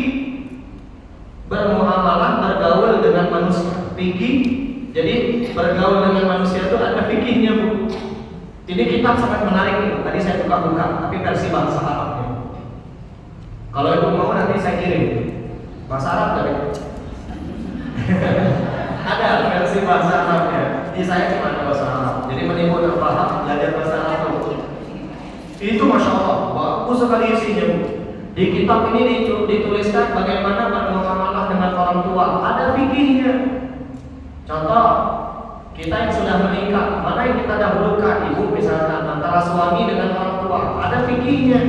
bermuamalah, bergaul dengan manusia. Fikih, jadi bergaul dengan manusia itu ada fikihnya, Bu. Ini kitab sangat menarik nih. Tadi saya buka-buka, tapi versi bahasa Arabnya. Kalau Ibu mau nanti saya kirim. Bahasa Arab tadi. Ada versi bahasa Arabnya. Di saya cuma ada bahasa Arab. Jadi menimbul terpaham belajar bahasa Arab itu. Itu masya Allah, bagus sekali isinya, Bu. Di kitab ini dituliskan bagaimana bermuamalah dengan orang tua. Ada fikihnya. Contoh, kita yang sudah menikah, mana yang kita dahulukan? Ibu misalkan antara suami dengan orang tua, ada fikihnya.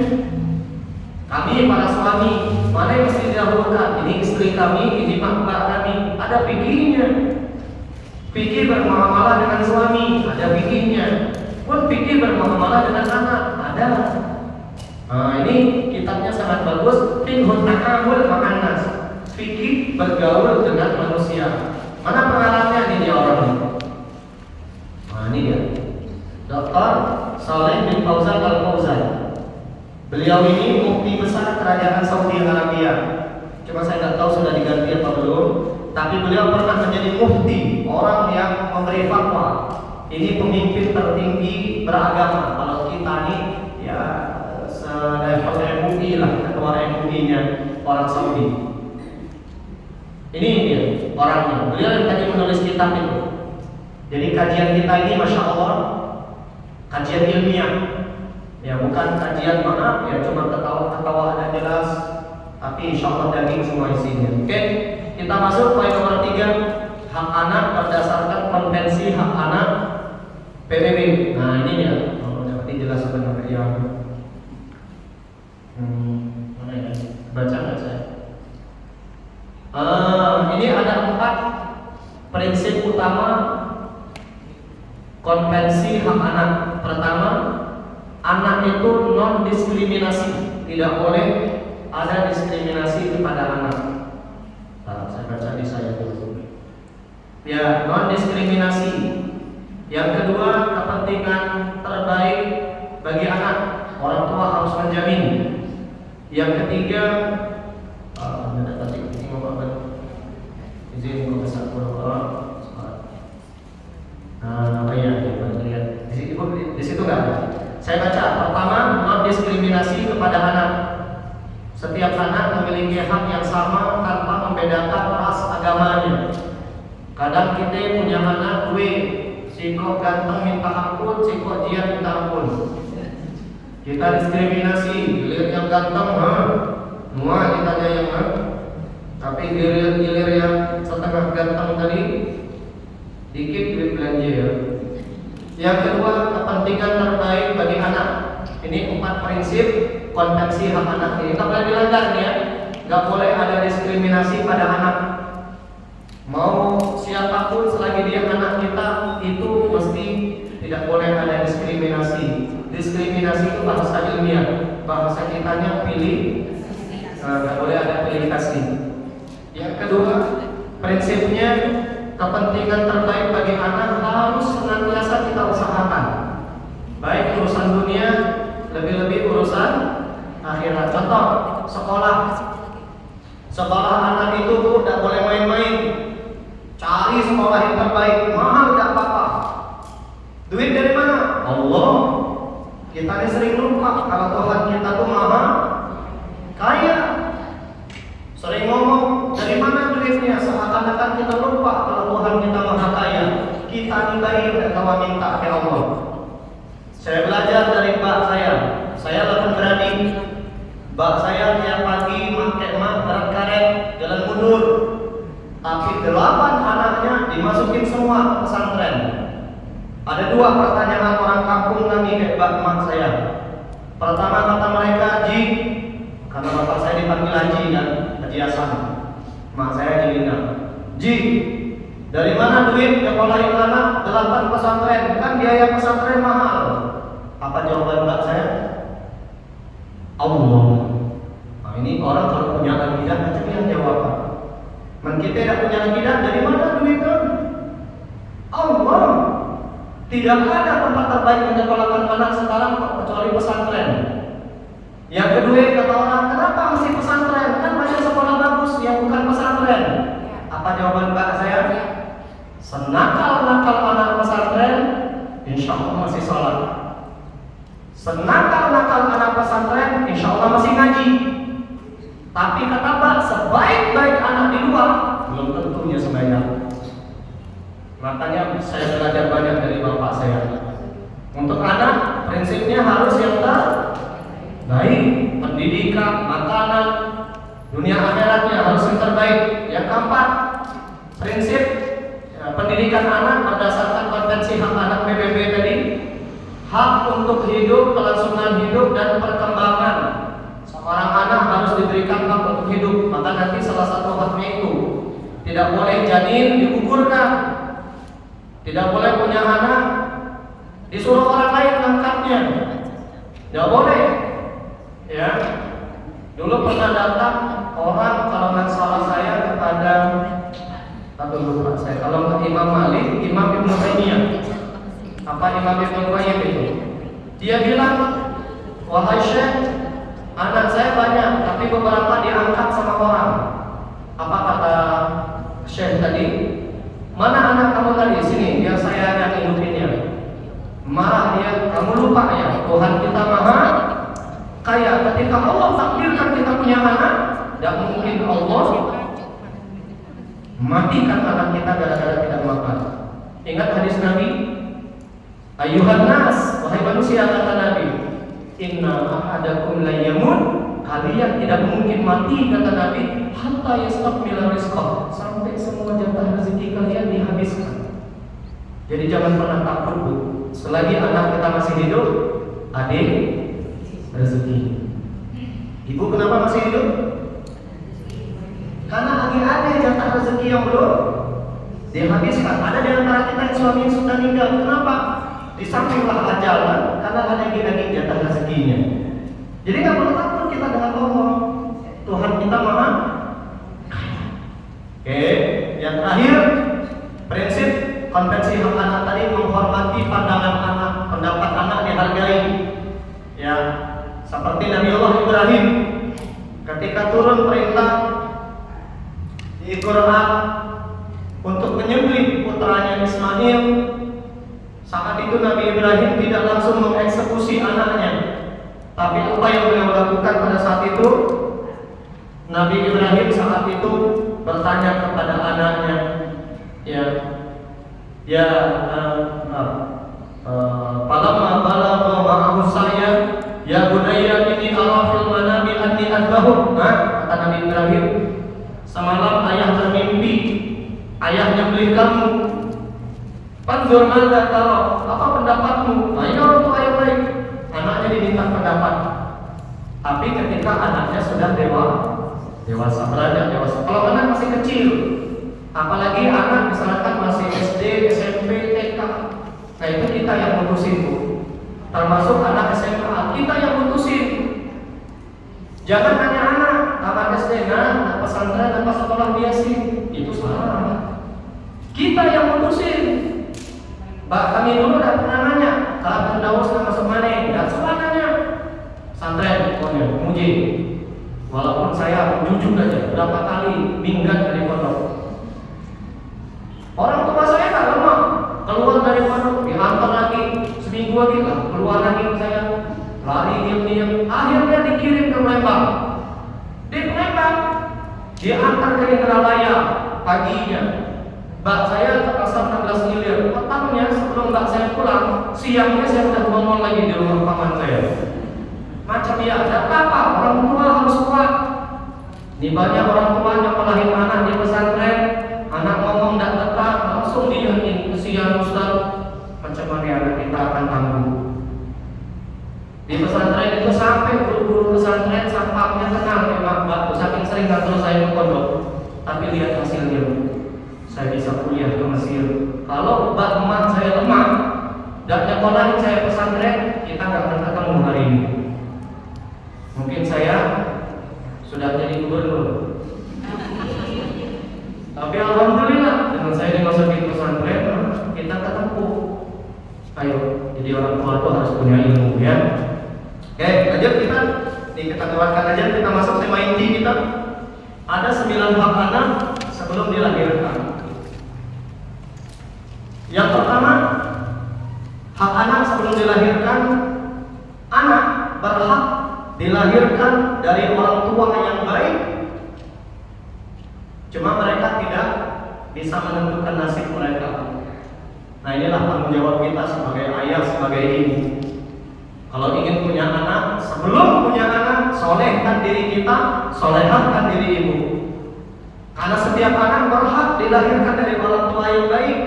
Kami para suami, mana yang mesti didahulukan? Ini istri kami, ini mbak kami, ada fikihnya. Fikih bermuamalah dengan suami, ada fikihnya. Pun fikih bermuamalah dengan anak, ada. Nah, ini kitabnya sangat bagus. Fiqhut Ta'amul Ma'an Nas, fikih bergaul dengan manusia. Mana pengarangnya ini dia orang ini? Nah ini dia. Dr. Saleh bin Fauzan Al-Fauzan. Beliau ini mufti besar kerajaan Saudi Arabia. Cuma saya nggak tahu sudah diganti apa belum. Tapi beliau pernah menjadi mufti, orang yang memberi fatwa. Ini pemimpin tertinggi beragama. Kalau kita nih ya selevel MUI lah, ketua MUI-nya orang Saudi. Ini dia orangnya. Beliau yang tadi menulis kitab itu. Jadi kajian kita ini masya Allah kajian ilmiah. Ya bukan kajian maaf ya cuma ketawa-ketawa ada jelas. Tapi insya Allah daging semua isinya. Oke, kita masuk poin nomor 3, hak anak berdasarkan konvensi hak anak PBB. Nah ini ya, nanti jelas sebenarnya yang mana ya? Baca nggak saya? Ini ada 4 prinsip utama konvensi hak anak. Pertama, anak itu non diskriminasi, tidak boleh ada diskriminasi kepada anak. Nah, saya baca di saya dulu. Ya, non diskriminasi. Yang kedua, kepentingan terbaik bagi anak. Orang tua harus menjamin. Yang ketiga, izin membesar di situ nggak? Saya baca. Pertama, non diskriminasi kepada anak. Setiap anak memiliki hak yang sama tanpa membedakan ras agamanya. Kadang kita punya anak, si kok ganteng minta ampun, si kok jian minta ampun. Kita diskriminasi, lihat yang ganteng, semua ditanya yang tapi gilir yang setengah ganteng tadi, dikit duit belanja ya. Yang kedua, kepentingan terbaik bagi anak. Ini 4 prinsip konvensi hak anak ini tak boleh dilanggar ya. Gak boleh ada diskriminasi pada anak. Mau siapapun selagi dia anak kita itu mesti tidak boleh ada diskriminasi. Diskriminasi itu bahasa ilmiah, bahasa kitanya pilih. Gak boleh ada pilih kasih. Yang kedua, prinsipnya kepentingan terbaik bagi anak harus senantiasa kita usahakan. Baik urusan dunia, lebih-lebih urusan akhirat. Contoh, sekolah. Sekolah anak itu tidak boleh main-main. Cari sekolah yang terbaik, mahal tidak apa-apa. Duit dari mana? Allah. Kita ini sering lupa kalau Tuhan kita tuh maha kaya. Sering ngomong dari mana duitnya, seakan-akan kita lupa kalau Tuhan kita maha kaya. Kita ini baik dan tawa minta ke Allah. Saya belajar dari mbak saya lakukan berani. Mbak saya tiap pagi pakai berat karet, jalan mundur. Tapi 8 anaknya dimasukin semua ke pesantren. Ada 2 pertanyaan orang kampung kami ke mbak saya. Pertama kata mereka, Ji, karena bapak saya dipanggil Haji kan, Haji Hasan. Mak saya Jilina. Ji, dari mana duit nyekolahin anak 8 pesantren? Kan biaya pesantren mahal. Apa jawaban mbak saya? Allah. Nah ini orang kalau punya akidah macam yang jawab. Men kita tidak punya akidah, dari mana duitnya? Allah. Tidak ada tempat terbaik menyekolahkan anak sekarang kecuali pesantren. Yang kedua kata orang, kenapa mesti pesantren? Kan banyak sekolah bagus yang bukan pesantren. Apa jawaban mbak saya? Senakal-nakal anak pesantren, insya Allah masih sholat. Senakal-nakal anak pesantren, insya Allah masih ngaji. Tapi kata mbak, sebaik-baik anak di luar, belum tentunya sembahyang. Makanya saya belajar banyak dari bapak saya. Untuk anak, prinsipnya harus yang terbaik. Pendidikan, makanan, dunia akhiratnya harus yang terbaik. Yang keempat, prinsip pendidikan anak berdasarkan konvensi hak anak PBB tadi. Hak untuk hidup, kelangsungan hidup dan perkembangan. Seorang anak harus diberikan hak untuk hidup. Maka nanti salah satu haknya itu tidak boleh janin digugurkan. Tidak boleh punya anak disuruh orang lain ngangkatnya. Tidak boleh. Ya. Dulu pernah datang orang, kalau nggak salah saya kepada kalau ke Imam Malik, Imam Ibnu Taimiyah. Apa Imam Ibnu Qayyim itu? Dia bilang, wahai Syekh, anak saya banyak, tapi beberapa diangkat sama orang. Apa kata Syekh tadi? Mana anak kamu tadi? Sini, biar saya yang hidupinnya. Marah dia, kamu lupa ya, Tuhan kita maha kaya. Ketika Allah takdirkan kita punya anak, tidak mungkin Allah matikan anak kita gara-gara tidak makan. Ingat hadis Nabi, Ayuhan nas, wahai manusia, kata Nabi, inna ahadakum la yamut, kalian tidak mungkin mati, kata Nabi, hatta yastakmila rizqah, sampai semua jatah rezeki kalian dihabiskan. Jadi jangan pernah takut, Bu. Selagi anak kita masih hidup, ada rezeki. Ibu kenapa masih hidup? Karena lagi ada jatah rezeki yang belum dihabiskan. Ada di antara kita yang suami sudah meninggal. Kenapa? Di sampinglah ajal, karena ada lagi jatah rezekinya. Jadi nggak perlu takut kita dengan Allah. Tuhan kita maha kaya. Oke, yang terakhir, prinsip konvensi hak anak tadi menghormati pandangan anak, pendapat anak dihargai. Ya, seperti Nabi Allah Ibrahim ketika turun perintah di Quran untuk menyembelih putranya Ismail, saat itu Nabi Ibrahim tidak langsung mengeksekusi anaknya. Tapi apa yang beliau lakukan pada saat itu? Nabi Ibrahim saat itu bertanya kepada anaknya, falamma balagha ma'ahu sa'ya ya bunayya inni ara fil manami anni adbahu. Kata Nabi Ibrahim, semalam ayah bermimpi ayah nyembelih kamu. Panzur mada taro, apa pendapatmu? Ayo orang tua yang baik. Anaknya diminta pendapat. Tapi ketika anaknya sudah dewasa, beranjak dewasa. Kalau anak masih kecil, apalagi anak misalkan masih SD, SMP, TK, nah itu kita yang putusin, Bu. Termasuk anak SMA, kita yang putusin. Jangan hanya anak tamat SD, nah pesantren apa sekolah biasa, itu salah. Kita yang putusin. Mbak, kami dulu tidak pernah nanya kalau Firdaus nggak masuk mana, tidak suka nanya. Santren, pokoknya muji. Walaupun saya jujur aja berapa kali minggat dari pondok. Orang tua saya nggak lemah, keluar dari pondok, dihantar lagi seminggu lagi lah, keluar lagi saya lari diam-diam, akhirnya dikirim ke Palembang. Di Palembang, diantar ke Indralaya paginya. Mbak saya ke pasar 16 miliar. Petangnya sebelum mbak saya pulang, siangnya saya udah ngomong lagi di rumah paman saya. Macam ya, ada apa? Orang tua harus kuat. Di banyak orang tua yang melahirkan anak di pesantren, anak ngomong tidak tetap, langsung diyakin kesian Ustaz. Macam mana anak kita akan tangguh? Di pesantren itu sampai guru-guru pesantren sampahnya kenal memang mbak. Saking sering nggak terus saya ke pondok, tapi lihat hasilnya. Saya bisa kuliah ke Mesir. Kalau mbak emak saya lemah dan nyekolahin saya pesantren, kita nggak akan ketemu hari ini. Mungkin saya sudah jadi gubernur. Tapi alhamdulillah dengan saya dimasukin pesantren, kita ketemu. Ayo, jadi orang tua itu harus punya ilmu, ya. Oke, lanjut kita keluarkan aja, kita masuk tema inti kita. Ada 9 hak anak sebelum dilahirkan. Yang pertama, hak anak sebelum dilahirkan, anak berhak dilahirkan dari orang tua yang baik. Cuma mereka tidak bisa menentukan nasib mereka. Nah inilah tanggung jawab kita sebagai ayah, sebagai ibu. Kalau ingin punya anak, sebelum punya anak, solehkan diri kita, solehkan diri ibu. Karena setiap anak berhak dilahirkan dari orang tua yang baik.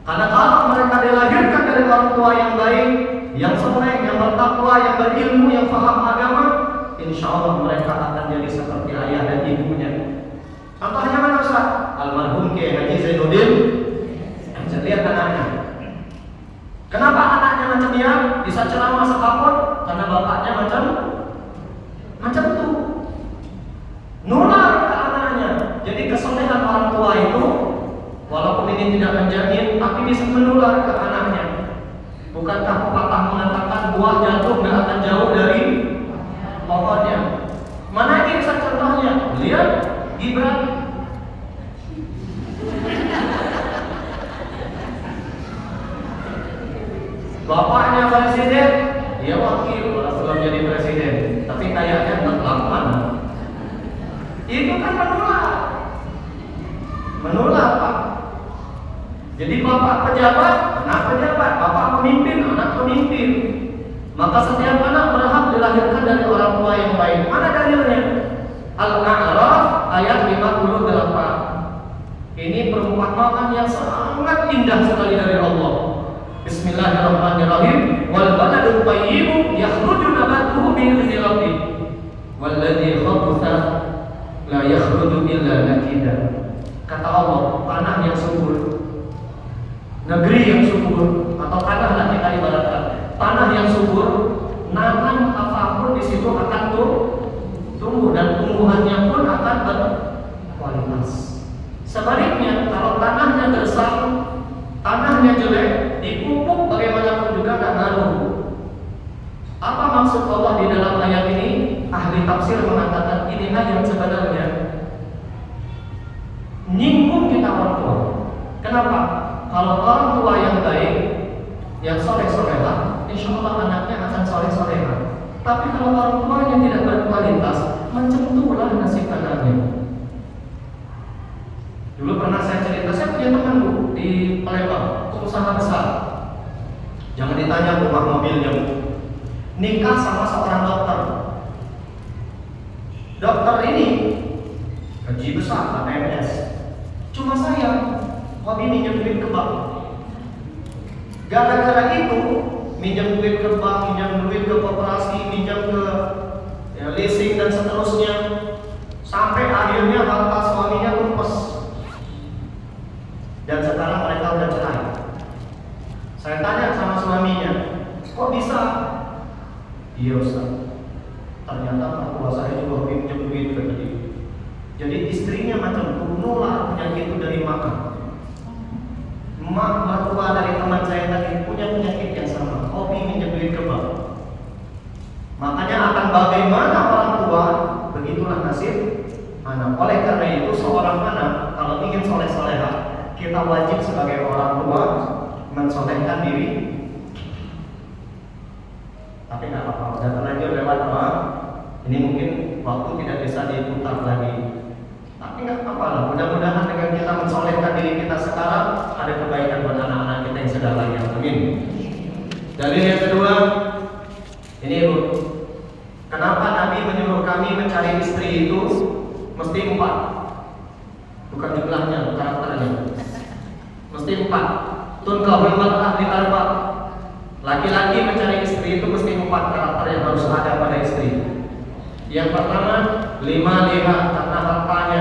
Karena kalau mereka dilahirkan dari orang tua yang baik, yang soleh, yang bertakwa, yang berilmu, yang paham agama, insya Allah mereka akan jadi seperti ayah dan ibunya. Contohnya mana Ustaz? Almarhum Kiai Haji Zainuddin. Lihat anaknya. Kenapa anaknya macam dia? Bisa ceramah sekapot? Karena bapaknya macam itu. Nular ke anaknya. Jadi kesolehan orang tua itu, walaupun ini tidak menjamin, tapi bisa menular ke anaknya. Bukankah pepatah mengatakan buah jatuh nggak akan jauh dari pohonnya? Mana Ihsan contohnya? Lihat Gibran. Bapaknya presiden, dia wakil belum jadi presiden, tapi kayaknya tetap. Itu kan menular Pak. Jadi bapak pejabat, anak pejabat, bapak pemimpin, anak pemimpin. Maka setiap anak berhak dilahirkan dari orang tua yang baik. Mana dalilnya? Al-A'raf ayat 58. Ini perumpamaan yang sangat indah sekali dari Allah. Bismillahirrahmanirrahim. Wal baladul thayyibu yakhruju nabatuhu bi idzni rabbih. Walladzi khabutha la yakhruju illa nakida. Kata Allah, tanah yang subur, negeri yang subur, atau tanah lah kita ibaratkan, tanah yang subur, nanam apapun di situ akan tumbuh dan tumbuhannya pun akan berkualitas. Sebaliknya, kalau tanahnya gersang, tanahnya jelek, dipupuk bagaimanapun juga nggak ngaruh. Apa maksud Allah di dalam ayat ini? Ahli tafsir mengatakan ini yang sebenarnya nyinggung kita orang tua. Kenapa? Kalau orang tua yang baik, yang soleh-solehah, insya Allah anaknya akan soleh-solehah. Tapi kalau orang tuanya tidak berkualitas, macam itulah nasib anaknya. Dulu pernah saya cerita, saya punya teman Bu di Palembang, pengusaha besar. Jangan ditanya rumah mobilnya Bu. Nikah sama seorang dokter. Dokter ini gaji besar, PNS. Cuma sayang, hobi minjem duit ke bank. Gara-gara itu, minjem duit ke bank, minjem duit ke koperasi, minjem ke leasing dan seterusnya, sampai akhirnya harta suaminya tumpes. Dan sekarang mereka udah cerai. Saya tanya sama suaminya, kok bisa? Iya Ustaz, ternyata mertua saya juga pinjam duit ke dia. Jadi istrinya macam itu nular penyakit itu dari mama. Mak mertua dari teman saya tadi punya penyakit yang sama, hobi minjem duit ke bank. Makanya akan bagaimana orang tua, begitulah nasib anak. Oleh karena itu seorang anak kalau ingin soleh-solehah, kita wajib sebagai orang tua mensolehkan diri. Tapi nggak apa-apa, udah terlanjur lewat doa. Ini mungkin waktu tidak bisa diputar lagi. Tapi nggak apa-apa lah. Mudah-mudahan dengan kita mensolehkan diri kita sekarang, ada kebaikan buat anak-anak kita yang sedang lahir. Amin. Dalil yang kedua, ini Bu. Kenapa Nabi menyuruh kami mencari istri itu mesti 4? Bukan jumlahnya, karakternya. Mesti 4. Tunkahul mar'ah li 4. Laki-laki mencari istri itu mesti 4 karakter yang harus ada pada istri. Yang pertama, 5 liha karena hartanya.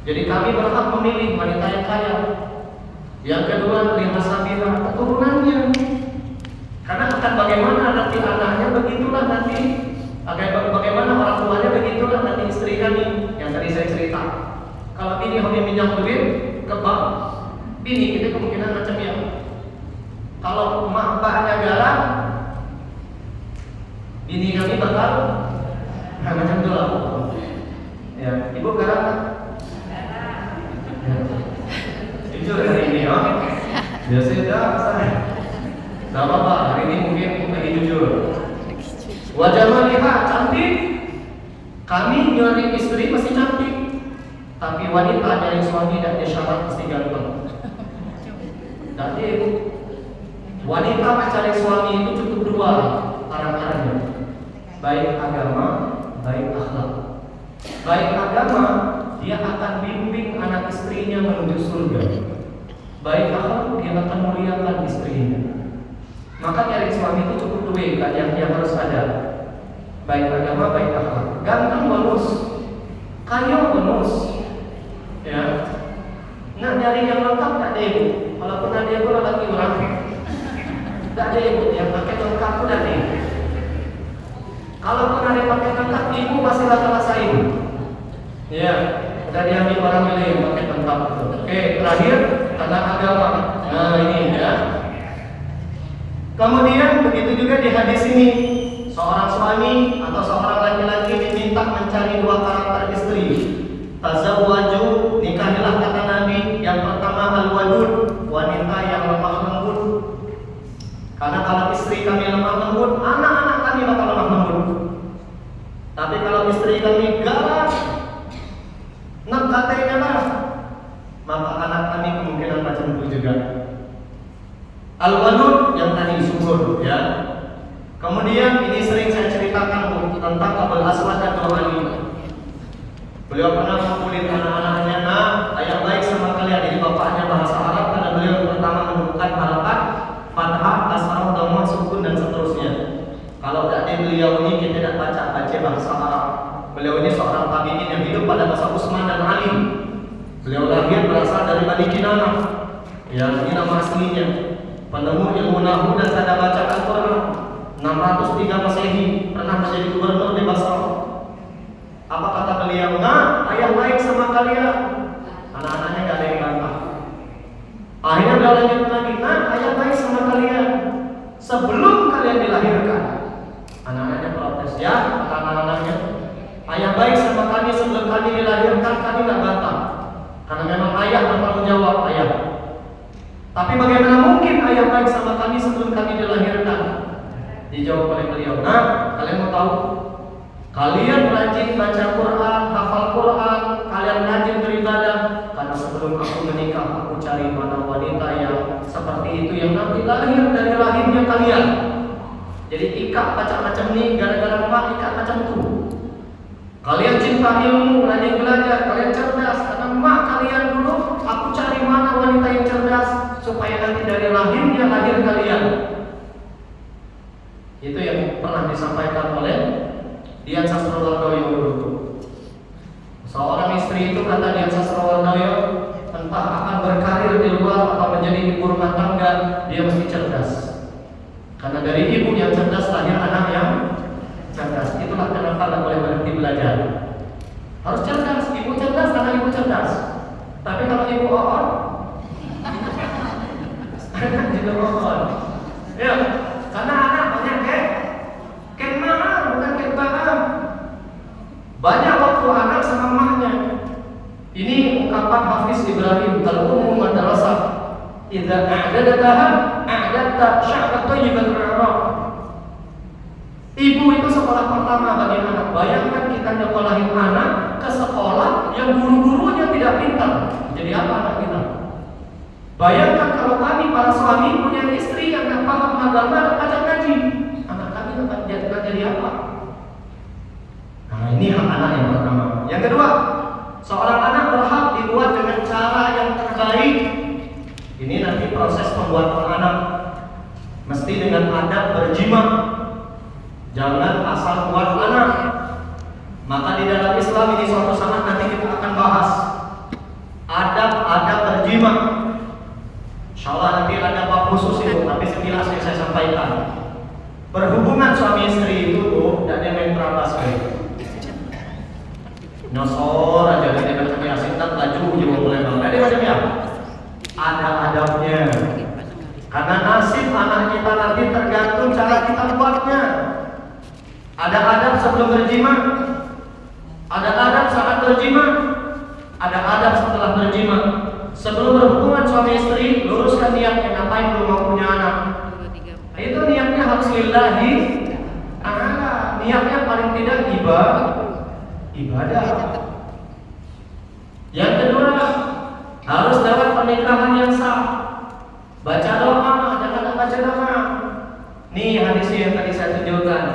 Jadi kami berhak memilih wanita yang kaya. Yang kedua, 5 sabiha keturunannya. Karena akan bagaimana nanti anaknya, begitulah nanti. Bagaimana orang tuanya, begitulah nanti istri kami. Yang tadi saya cerita. Kalau ini hobi minjam duit ke bank, ini kita kemungkinan macam ya. Kalau mak baknya galak, ini kami bakal macam itu lah. Ya, ibu galak kan? Jujur hari ini ya. Biasanya saya. Gak apa-apa, hari ini mungkin lagi jujur. Wajah melihat cantik. Kami nyari istri masih cantik. Tapi wanita nyari suami dan syarat mesti ganteng. Jadi wanita mencari suami itu cukup 2 arah-arahnya. Baik agama, baik akhlak. Baik agama, dia akan bimbing anak istrinya menuju surga. Baik akhlak, dia akan muliakan istrinya. Maka nyari suami itu cukup 2 kan yang harus ada. Baik agama, baik akhlak. Ganteng bonus, kaya bonus. Ya. Nak nyari yang lengkap tak ada ibu. Walaupun ada ibu lagi orang. Tak ada ibu yang pakai lengkap pun ada ibu. Kalau pun ada pakai lengkap, ibu pasti bakal rasain. Ya, udah diambil orang lain pakai lengkap. Oke, terakhir tentang agama. Nah ini ya. Kemudian begitu juga di hadis ini, seorang suami atau seorang laki-laki diminta mencari dua karakter istri. Tazawwaju, nikahilah kata Nabi. Yang pertama al-wadud, wanita yang lemah lembut. Karena kalau istri kami lemah lembut, anak-anak kami bakal lemah lembut. Tapi kalau istri kami galak, nekatnya lah, maka anak kami kemungkinan macam itu juga. Al-wadud yang tadi subur, ya. Kemudian ini sering saya ceritakan tentang Abul Aswad Ad-Du'ali. Beliau pernah memulih anak-anaknya, ayat baik sama kalian. Jadi bapaknya bahasa Arab karena beliau pertama menemukan harakat, fathah, kasrah, dhammah, sukun dan seterusnya. Kalau dari beliau ini kita tidak baca bahasa Arab. Beliau ini seorang tabi'in yang hidup pada masa Utsman dan Ali. Beliau lahir berasal dari Bani Kinanah. Ya, ini nama aslinya. Penemu ilmu nahwu dan tanda baca Al-Quran. 603 Masehi, pernah menjadi gubernur di Basra. Apa kata beliau? Ayah baik sama kalian. Anak-anaknya gak ada yang bantah. Akhirnya beliau lanjut lagi, ayah baik sama kalian sebelum kalian dilahirkan. Anak-anaknya protes, ya, kata anak-anaknya. Ayah baik sama kami sebelum kami dilahirkan, kami gak bantah. Karena memang ayah bertanggung jawab, ayah. Tapi bagaimana mungkin ayah baik sama kami sebelum kami dilahirkan? Dijawab oleh beliau, kalian mau tahu? Kalian rajin baca Quran, hafal Quran, kalian rajin beribadah. Karena sebelum aku menikah, aku cari mana wanita yang seperti itu, yang nanti lahir dari rahimnya kalian. Jadi ikat macam-macam ini, gara-gara emak ikat macam itu. Kalian cinta ilmu, rajin belajar, kalian cerdas. Karena emak kalian dulu, aku cari mana wanita yang cerdas, supaya nanti dari rahimnya lahir kalian. Itu yang pernah disampaikan oleh Dian Sastrowardoyo dulu. Seorang istri itu, kata Dian Sastrowardoyo, entah akan berkarir di luar atau menjadi ibu rumah tangga, dia mesti cerdas. Karena dari ibu yang cerdas lahir anak yang cerdas. Itulah kenapa tidak boleh berhenti belajar. Harus cerdas, ibu cerdas karena ibu cerdas. Tapi kalau ibu on, anak juga on. Ya, karena anak banyak bukan kebanggaan. Banyak waktu anak sama mamanya. Ini ungkapan Hafiz Ibrahim al-Ummu madrasah. Idza a'dadtaha a'dadta sya'ban thayyiban al-i'rab. Ibu itu sekolah pertama bagi anak. Bayangkan kita nyekolahin anak ke sekolah yang guru-gurunya tidak pintar. Jadi apa anak kita? Bayangkan kalau kami para suami punya istri yang tidak paham agama dan belajar ngaji. Anak kami dapat jadi apa? Nah, ini hak anak yang pertama. Yang kedua, seorang anak berhak dibuat dengan cara yang terbaik. Ini nanti proses pembuatan anak mesti dengan adab berjima. Jangan asal buat anak. Maka di dalam Islam ini suatu saat nanti kita akan bahas adab berjima. Insyaallah nanti ada bab khusus itu, tapi sekilas yang saya sampaikan. Berhubungan suami istri itu tidak ada main terabas nyosor aja dia macam Yasin tak laju juga mulai bangun. Ada macam ya? Ada adabnya. Karena nasib anak kita nanti tergantung cara kita buatnya. Ada adab sebelum berjima, ada adab saat berjima, ada adab setelah berjima. Sebelum berhubungan suami istri, luruskan niatnya, ngapain belum mau punya anak. Itu niatnya harus lillahi. Niatnya paling tidak ibadah. Yang kedua, harus lewat pernikahan yang sah. Baca doa, jangan baca doa. Nih hadis yang tadi saya tunjukkan.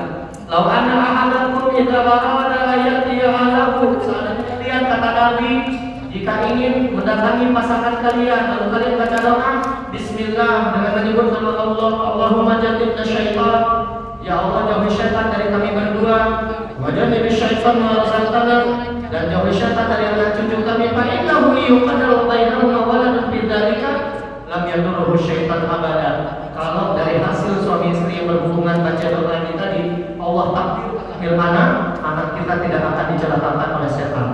Lau anna ahadakum idza arada ayatiya alahu. Seandainya kalian, kata Nabi, jika ingin mendatangi pasangan kalian, lalu kalian baca doa Bismillah dengan menyebut nama Allah. Allahumma jannibna syaitan. Ya Allah, jauhi syaitan dari kami berdua. Wa jannibna syaitan ma razaqtana. Dan jauhi syaitan dari anak cucu kami. Fa innahu yuqaddaru bainahuma waladun fi dzalika lam yadurruhu syaitan abada. Kalau dari hasil suami istri yang berhubungan baca doa ini tadi, Allah takdir anak kita tidak akan dicelakakan oleh setan.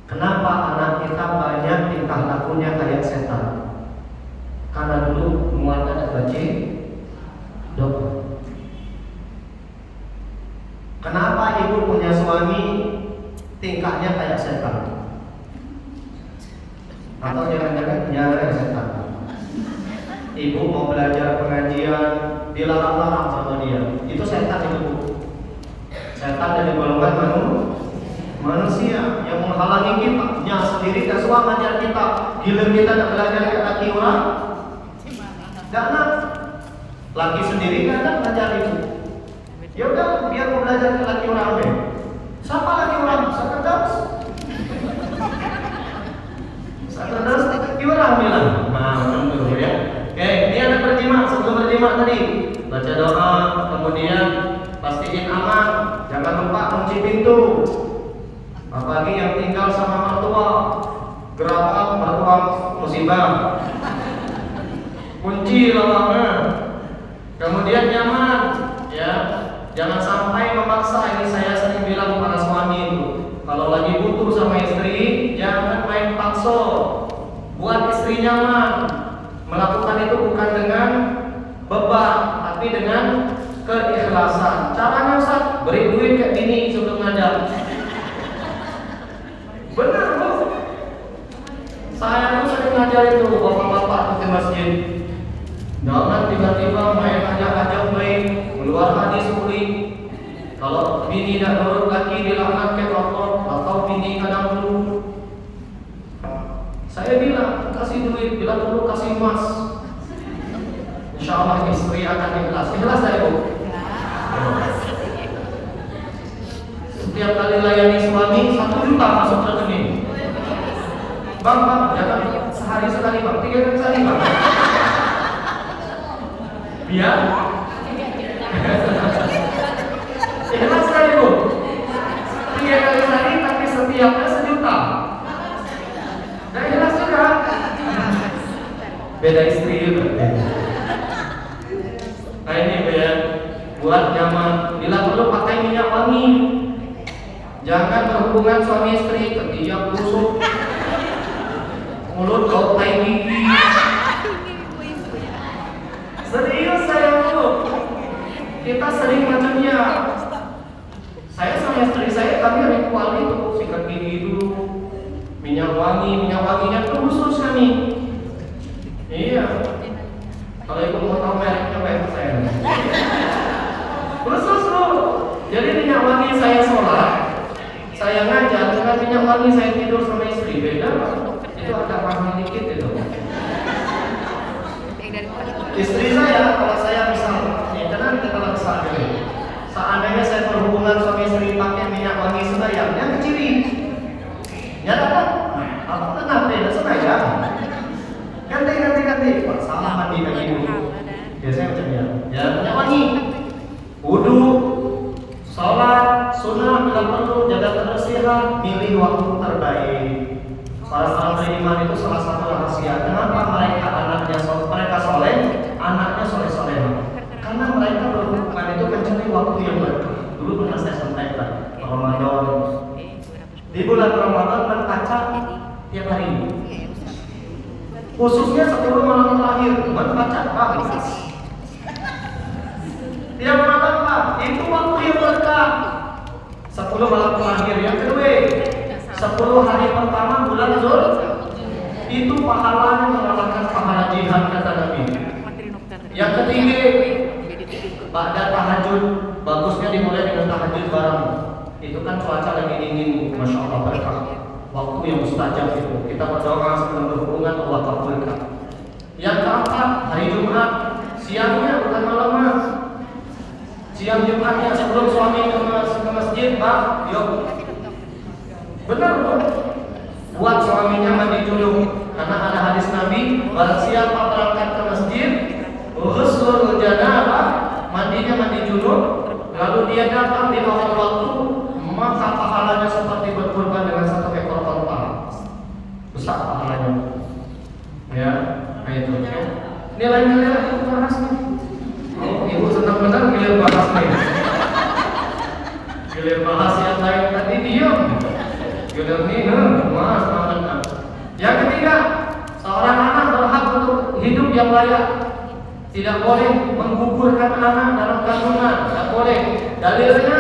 Kenapa anak kita banyak tingkah lakunya kayak setan? Karena dulu muat ada suami tingkahnya kayak setan. Atau jangan-jangan nyala setan. Ibu mau belajar pengajian, dilarang-larang sama dia. Itu setan itu, Bu. Setan dari golongan manusia yang menghalangi kita. Nya sendiri tak suka ngajar kita. Gila kita nak belajar ke laki orang. Jangan. Laki sendiri kan belajar itu. Ya udah, biar mau belajar ke laki orang deh. Siapa laki orang? Sekedar. Sekedar laki orang bilang. Macam tu ya. Oke, ini ada berjima. Sebelum berjima tadi baca doa, kemudian pastiin aman. Jangan lupa kunci pintu. Apalagi yang tinggal sama mertua, gerakan mertua musibah. Kunci lawangnya. Kemudian nyaman, ya. Jangan sampai memaksa. Ini saya sering bilang para suami itu, kalau lagi butuh sama istri, jangan main paksa. Buat istri nyaman. Melakukan itu bukan dengan beban, tapi dengan keikhlasan. Caranya Ustaz, beri duit kayak gini sebelum ngajar. Benar, Bu. Saya tuh sering ngajar itu bapak-bapak di masjid. Jangan tiba-tiba main ajak-ajak baik, keluar hadis mulia. Kalau bini tidak nurut lagi dilaknat ke Allah, atau bini kadang dulu. Saya bilang kasih duit, bila perlu kasih emas. Insya Allah istri akan ikhlas. Ikhlas saya, Bu. Setiap kali layani suami 1 juta masuk rekening. Bang, jangan sehari sekali, Bang. 3 kali sekali, Bang. Biar ikhlas sekali, Bu. 3 kali sehari, tapi setiapnya 1 juta. Nah, ikhlas juga. Beda istri berbeda. Nah ini ya, buat nyaman. Bila perlu pakai minyak wangi. Jangan berhubungan suami istri ketiak busuk, mulut bau tai gigi. Serius saya, Bu. Kita sering macamnya. Saya sama istri saya, kami ritual itu sikat gigi dulu, minyak wanginya tuh khusus kami. Iya. Kalau ibu mau tahu mereknya baik saya. Khusus, Bu. Jadi minyak wangi saya sholat, saya ngajar dengan minyak wangi saya tidur sama istri, beda. Itu agak mahal dikit itu. Istri saya, kalau saya misal, ya karena kita lagi sakit. Seandainya saya berhubungan suami istri pakai minyak wangi sedaya, yang kecil. Ya dapat. Apa kenapa tidak sengaja? Ganti. Wah, salah mandi kaki dulu. Biasanya macamnya. Ya minyak wangi. Wudu, sholat, sunnah bila perlu, jaga kebersihan, pilih waktu terbaik. Para beriman itu salah satu rahasia. Kenapa mereka soleh, anaknya soleh. Karena mereka berhubungan itu mencari waktu yang berkah. Dulu pernah saya sampaikan, Ramadan. Di bulan Ramadan berkaca tiap hari. Khususnya 10 malam terakhir, membaca apa? Tiap malam, Pak, itu waktu yang berkah. 10 malam terakhir. Yang kedua, 10 hari pertama bulan Dzul, itu pahalanya mengalahkan pahala jihad kata Nabi. Yang ketiga, pada tahajud, bagusnya dimulai dengan tahajud bareng. Itu kan cuaca lagi dingin, Masya Allah berkah. Waktu yang mustajab itu, kita berdoa sebelum berhubungan Allah kabulkan. Yang keempat, hari Jumat, siangnya bukan malamnya. Siang Jumatnya sebelum suami ke masjid, Pak, yuk. Benar, Bu. Buat suaminya mandi junub, karena ada hadis Nabi, barang siapa berangkat ke masjid, ghusl janabah, mandinya mandi junub, lalu dia datang di awal waktu, maka pahalanya seperti berkorban dengan 1 ekor unta. Besar pahalanya. Ya, itu. Nilai-nilai itu bahas nih. Oh, ibu senang benar gilir bahas nih. Gilir bahas yang lain tadi diam. Gilir nih, mas, makan. Yang ketiga, seorang anak berhak untuk hidup yang layak. Tidak boleh menggugurkan anak dalam kandungan, tidak boleh. Dalilnya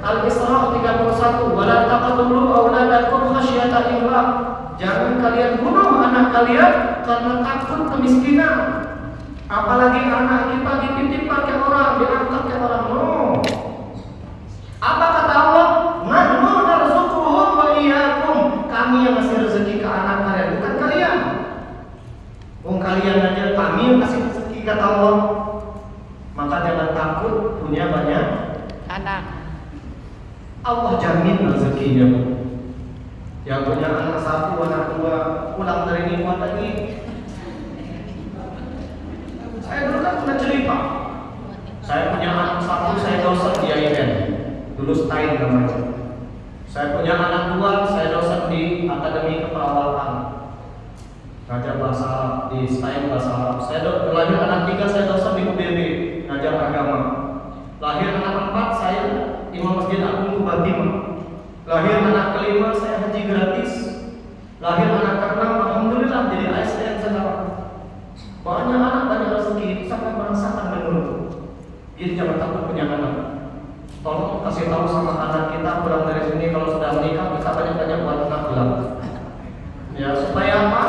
Al-Isra 31, kalian karena takut kemiskinan. Apalagi anak kita dititipkan ke orang, diangkat ke orang. No. Apa kata Allah? Nahnu narzuquhum wa iyyakum. Kami yang kasih rezeki ke anak kalian, bukan kalian. Kalian aja kami yang kasih rezeki kata Allah. Maka jangan takut punya banyak anak. Allah jamin rezekinya. Yang punya anak satu, anak dua, pulang dari nikmat lagi. Saya dulu kan pernah cerita. Saya punya anak satu, saya dosen di IAIN. Dulu STAIN namanya. Saya punya anak dua, saya dosen di Akademi Keperawatan. Ngajar bahasa Arab di STAIN bahasa Arab. Saya lahir anak tiga, saya dosen di UBB, ngajar agama. Lahir anak empat, saya Imam Masjid Agung Kubatimah. Lahir anak kelima, saya haji gratis. Lahir anak keenam, alhamdulillah jadi ASN sekarang. Banyak anak, banyak rezeki, sangat merasakan menurut. Jadi jangan takut punya anak. Tolong kasih tahu sama anak kita pulang dari sini kalau sudah menikah bisa banyak-banyak buat anak gelap. Ya supaya apa?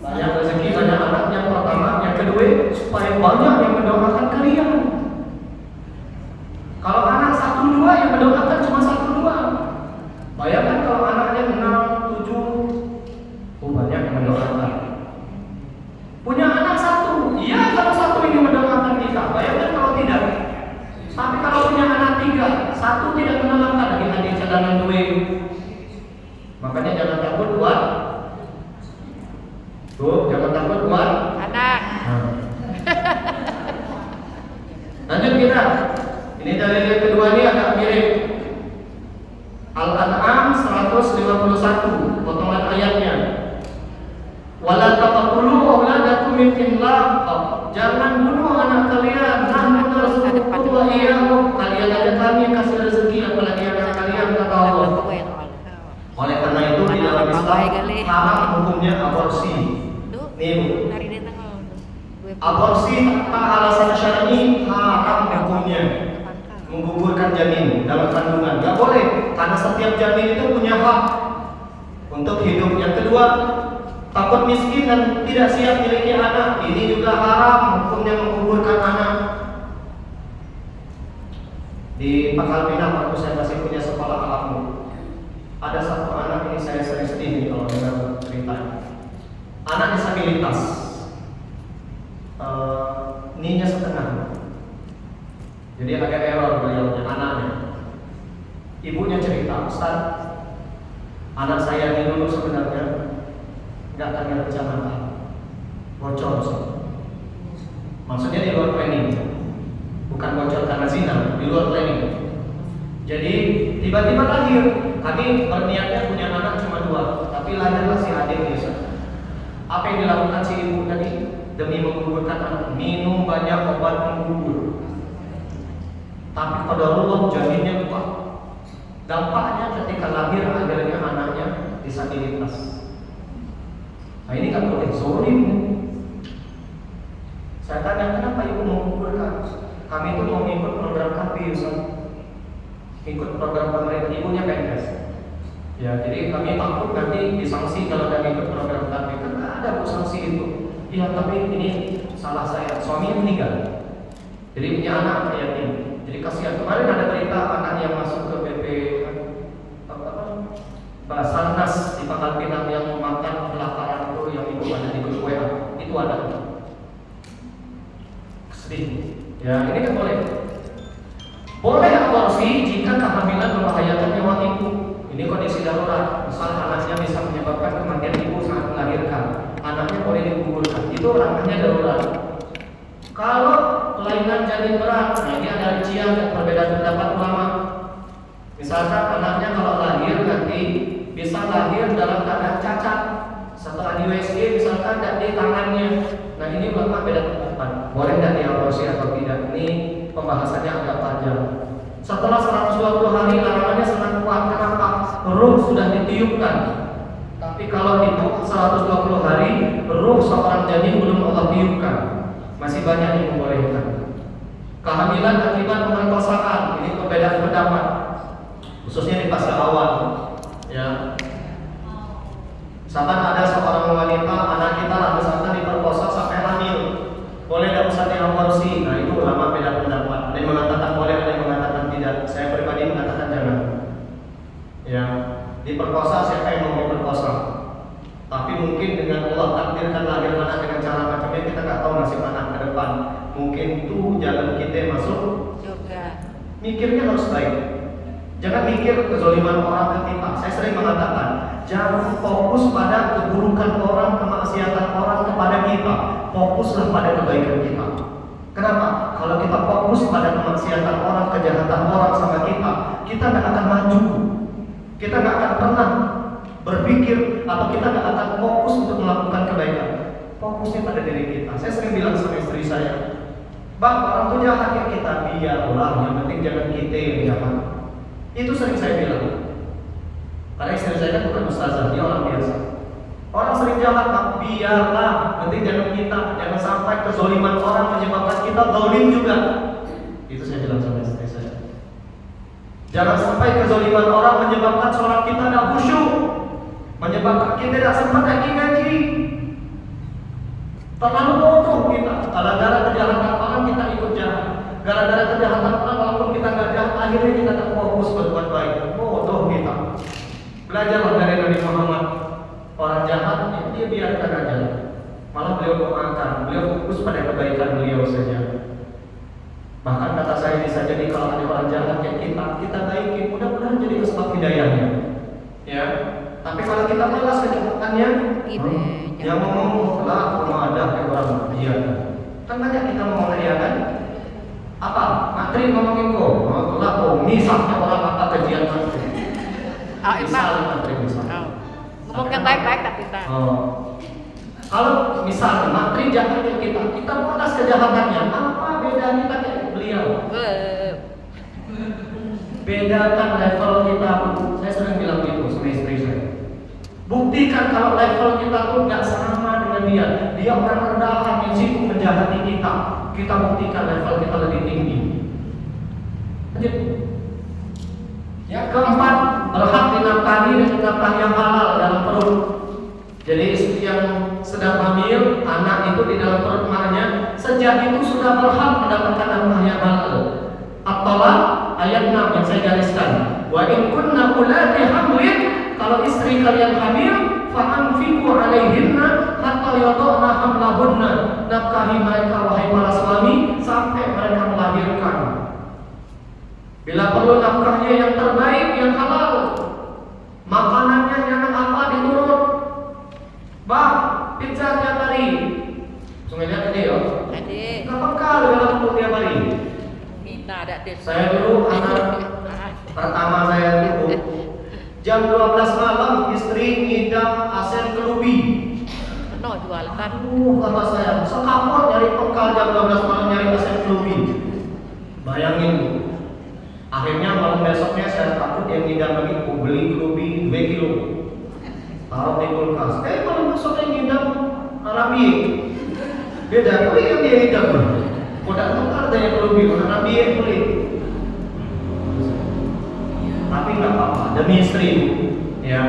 Banyak rezeki, banyak anak yang pertama, yang kedua supaya banyak yang mendoakan kalian. Kalau anak satu dua yang mendoakan cuma satu dua. Bayangkan kalau anaknya 6, 7, banyak yang mendoakan. Punya anak satu, iya kalau satu ini mendoakan kita. Bayangkan kalau tidak. Tapi kalau punya anak tiga, satu tidak mendoakan adik-adik cadangan duit. Makanya jangan takut buat. Tuh, jangan takut buat Anak. Lanjut kita. Ini dalil yang kedua ini agak mirip. Al-An'am 151, potongan ayatnya. Wala taqtulu auladakum min imlaq. Jangan bunuh anak kalian. Nahnu narzuqukum wa iyyahum. Kalian aja kami kasih rezeki apalagi anak kalian kata Allah. Oleh karena itu di dalam Islam haram hukumnya aborsi. Nih Bu. Aborsi tanpa alasan syar'i haram hukumnya. Menggugurkan janin dalam kandungan nggak boleh karena setiap janin itu punya hak untuk hidup. Yang kedua, takut miskin dan tidak siap memiliki anak, ini juga haram hukumnya menggugurkan anak. Di Pangkal Pinang waktu saya masih punya sekolah alammu, ada satu anak ini saya sering sedih nih kalau dengar cerita. Anak disabilitas, ninya setengah. Jadi agak error beliaunya, anaknya. Ibunya cerita, Ustaz, anak saya ini dulu sebenarnya nggak akan kecamatan, bocor. Maksudnya di luar planning, bukan bocor karena zina, di luar planning. Jadi tiba-tiba lahir, kami berniatnya punya anak cuma 2, tapi lahirlah si adik Ustaz. Apa yang dilakukan si ibu tadi demi menggugurkan anak? Minum banyak obat penggugur. Tapi qadarullah janinnya kuat. Dampaknya ketika lahir akhirnya anaknya disabilitas. Nah ini kan boleh zolim. Saya tanya kenapa ibu mau menggugurkan? Kami itu mau ikut program KP, ikut program pemerintah. Ibunya PNS. Ya jadi kami takut nanti disanksi kalau tidak ikut program KP. Kan ada bu sanksi itu. Ya tapi ini salah saya. Suaminya meninggal. Jadi punya anak yatim. Jadi kasihan. Kemarin ada berita anak yang masuk ke BP Basarnas di Pangkal Pinang yang memakan kelaparan itu yang ibu ada di grup WA. Itu ada. Sedih. Ya ini kan boleh. Boleh aborsi jika kehamilan membahayakan nyawa ibu. Ini kondisi darurat. Misal anaknya bisa menyebabkan kematian ibu saat melahirkan. Anaknya boleh digugurkan. Itu ranahnya darurat. Kalau kelainan janin berat, nah ini ada rincian dan perbedaan pendapat ulama. Misalkan anaknya kalau lahir nanti bisa lahir dalam keadaan cacat, setelah di USG misalkan tidak di tangannya. Nah ini ulama beda pendapat. Boleh tidak diaborsi atau tidak? Ini pembahasannya agak panjang. Setelah 120 hari larangannya sangat kuat. Kenapa? Ruh sudah ditiupkan. Tapi kalau itu 120 hari ruh seorang janin belum Allah tiupkan. Masih banyak yang membolehkan. Kehamilan akibat pemerkosaan, ini perbedaan pendapat, khususnya di fase awal. Ya, misalkan ada seorang wanita jalan kita masuk Juga. mikirnya harus baik. Jangan mikir kezaliman orang ke kita. Saya sering mengatakan, jangan fokus pada keburukan orang, kemaksiatan orang kepada kita. Fokuslah pada kebaikan kita. Kenapa? Kalau kita fokus pada kemaksiatan orang, kejahatan orang sama kita nggak akan maju. Kita nggak akan pernah berpikir atau kita nggak akan fokus untuk melakukan kebaikan. Fokusnya pada diri kita. Saya sering bilang sama istri saya, Bang, orang tuh jahat ya kita, biarlah, yang penting jangan kita yang jahat. Itu sering saya bilang. Karena istri saya kan bukan ustazah, dia orang biasa. Orang sering jahat, Bang, biarlah, penting jangan kita, jangan sampai kezaliman orang menyebabkan kita zalim juga. Itu saya bilang sama istri saya. Jangan sampai kezaliman orang menyebabkan sholat kita tidak khusyuk, menyebabkan kita tidak sempat ngaji. Terlalu bodoh kita. Gara-gara kejahatan orang kita ikut jahat. Gara-gara kejahatan orang walaupun kita nggak jahat, akhirnya kita tak fokus berbuat baik. Bodoh kita. Belajarlah dari Nabi Muhammad. Orang jahat dia biarkan aja. Malah beliau doakan, beliau fokus pada kebaikan beliau saja. Bahkan kata saya bisa jadi kalau ada orang jahat kayak kita baiki, mudah-mudahan jadi sebab hidayahnya. Ya. Tapi kalau kita malas kejahatannya, yang ngomong lah rumah ada kayak orang dia. Kan banyak kita ngomong dia kan. Apa? Materi ngomongin kok. Lah kok misalnya orang apa kejian materi. Misal materi misal. Ngomong yang baik-baik tapi tak. Kalau misalnya materi jahatnya kita malas kejahatannya, apa beda kita kayak beliau? Bedakan level kita. Saya sering bilang gitu sama istri saya. Buktikan kalau level kita tuh nggak sama dengan dia. Dia orang rendahan yang sibuk menjahati kita. Kita buktikan level kita lebih tinggi. Lanjut. Yang keempat, berhak dinafkahi dengan nafkah yang halal dalam perut. Jadi istri yang sedang hamil, anak itu di dalam perut emaknya, sejak itu sudah berhak mendapatkan nafkah yang halal. At-Talaq ayat 6 yang saya gariskan. Wa in kunna ulati hamlin, kalau istri kalian hamil, fa'anfiqu alaihinna hatta yada'na hamlahunna. Nafkahi mereka wahai para suami sampai mereka melahirkan. Bila perlu nafkahnya yang terbaik, yang halal. Makanannya yang apa diturut. Bang, pizza tiap hari. Sungai lihat tadi ya. Adik. Kapan kali dalam perut tiap hari? Minta ada des. Saya dulu anak pertama saya dulu jam 12 malam istri ngidam asen kelubi. Penuh jual kan. Kata saya, sekapot nyari bekal jam 12 malam nyari asen kelubi. Bayangin. Akhirnya malam besoknya saya takut yang ngidam lagi, aku beli kelubi 2 kilo. Taruh di kulkas. Malam besoknya ngidam Arabi. Beda kali yang dia ngidam. Udah tukar tanya kelubi, Arabi yang beli. Tapi nggak apa-apa, demi istri. Ya,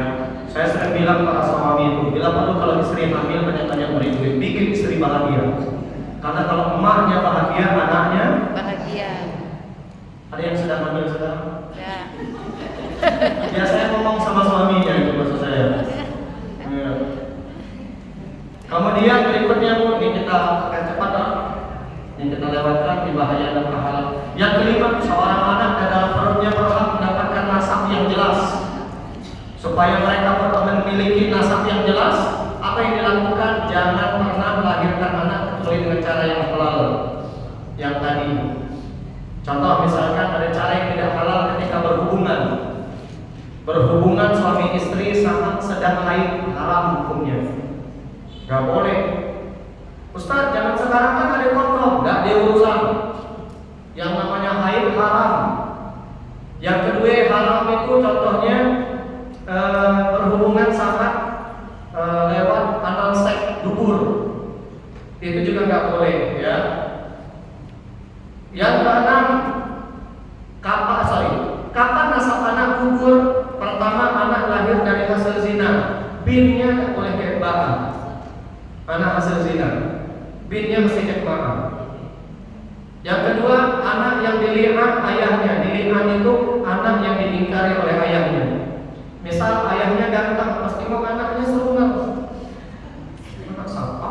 saya sering bilang para suami itu, bila perlu kalau istri hamil banyak-banyak beri duit, bikin istri bahagia. Karena kalau emaknya bahagia, anaknya Bahagia. ada yang sedang hamil sekarang. Ya. Ya saya ngomong sama suaminya itu maksud saya. Ya. Kemudian berikutnya Bu, ini kita akan cepat yang kita lewatkan di bahaya dan pahala. Yang kelima, seorang anak dalam perutnya berhak mendapatkan nasab yang jelas. Supaya mereka memiliki nasab yang jelas, apa yang dilakukan? Jangan pernah melahirkan anak kecuali dengan cara yang halal. Yang tadi, contoh misalkan ada cara yang tidak halal ketika berhubungan suami istri sama sedang haid, haram hukumnya. Gak boleh. Ustaz, jangan sekarang kan ada kondom, gak ada urusan. Yang namanya haid haram. Yang kedua haram itu contohnya berhubungan sama lewat anal seks dubur. Itu juga gak boleh ya. Yang keenam, kapan nasab anak gugur? Pertama, anak lahir dari hasil zina, binnya gak boleh kayak bahan. Anak hasil zina, binnya mesti kayak bahan. Yang kedua, anak yang dilihat ayahnya. Dilihat itu anak yang diingkari oleh ayahnya. Misal ayahnya ganteng, pasti mau anaknya serungan. Anak siapa?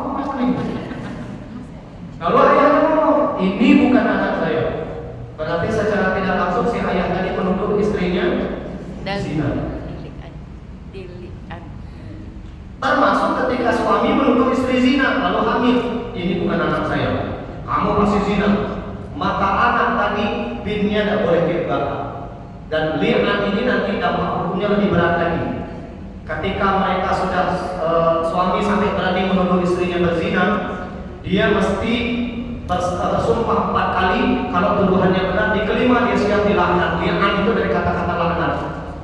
Kalau ayahnya ngomong, ini bukan anak saya. Berarti secara tidak langsung si ayah tadi menuduh istrinya zina. Dilian. Termasuk ketika suami menuduh istri zina lalu hamil, ini bukan anak saya, kamu masih zina, maka anak tadi binnya tidak boleh dibakar. Dan li'an ini nanti dampak hukumnya lebih berat lagi. Ketika mereka sudah suami sampai berani menuduh istrinya berzina, dia mesti bersumpah 4 kali. Kalau tuduhannya benar, di kelima dia siap dilaknat. Li'an itu dari kata-kata laknat.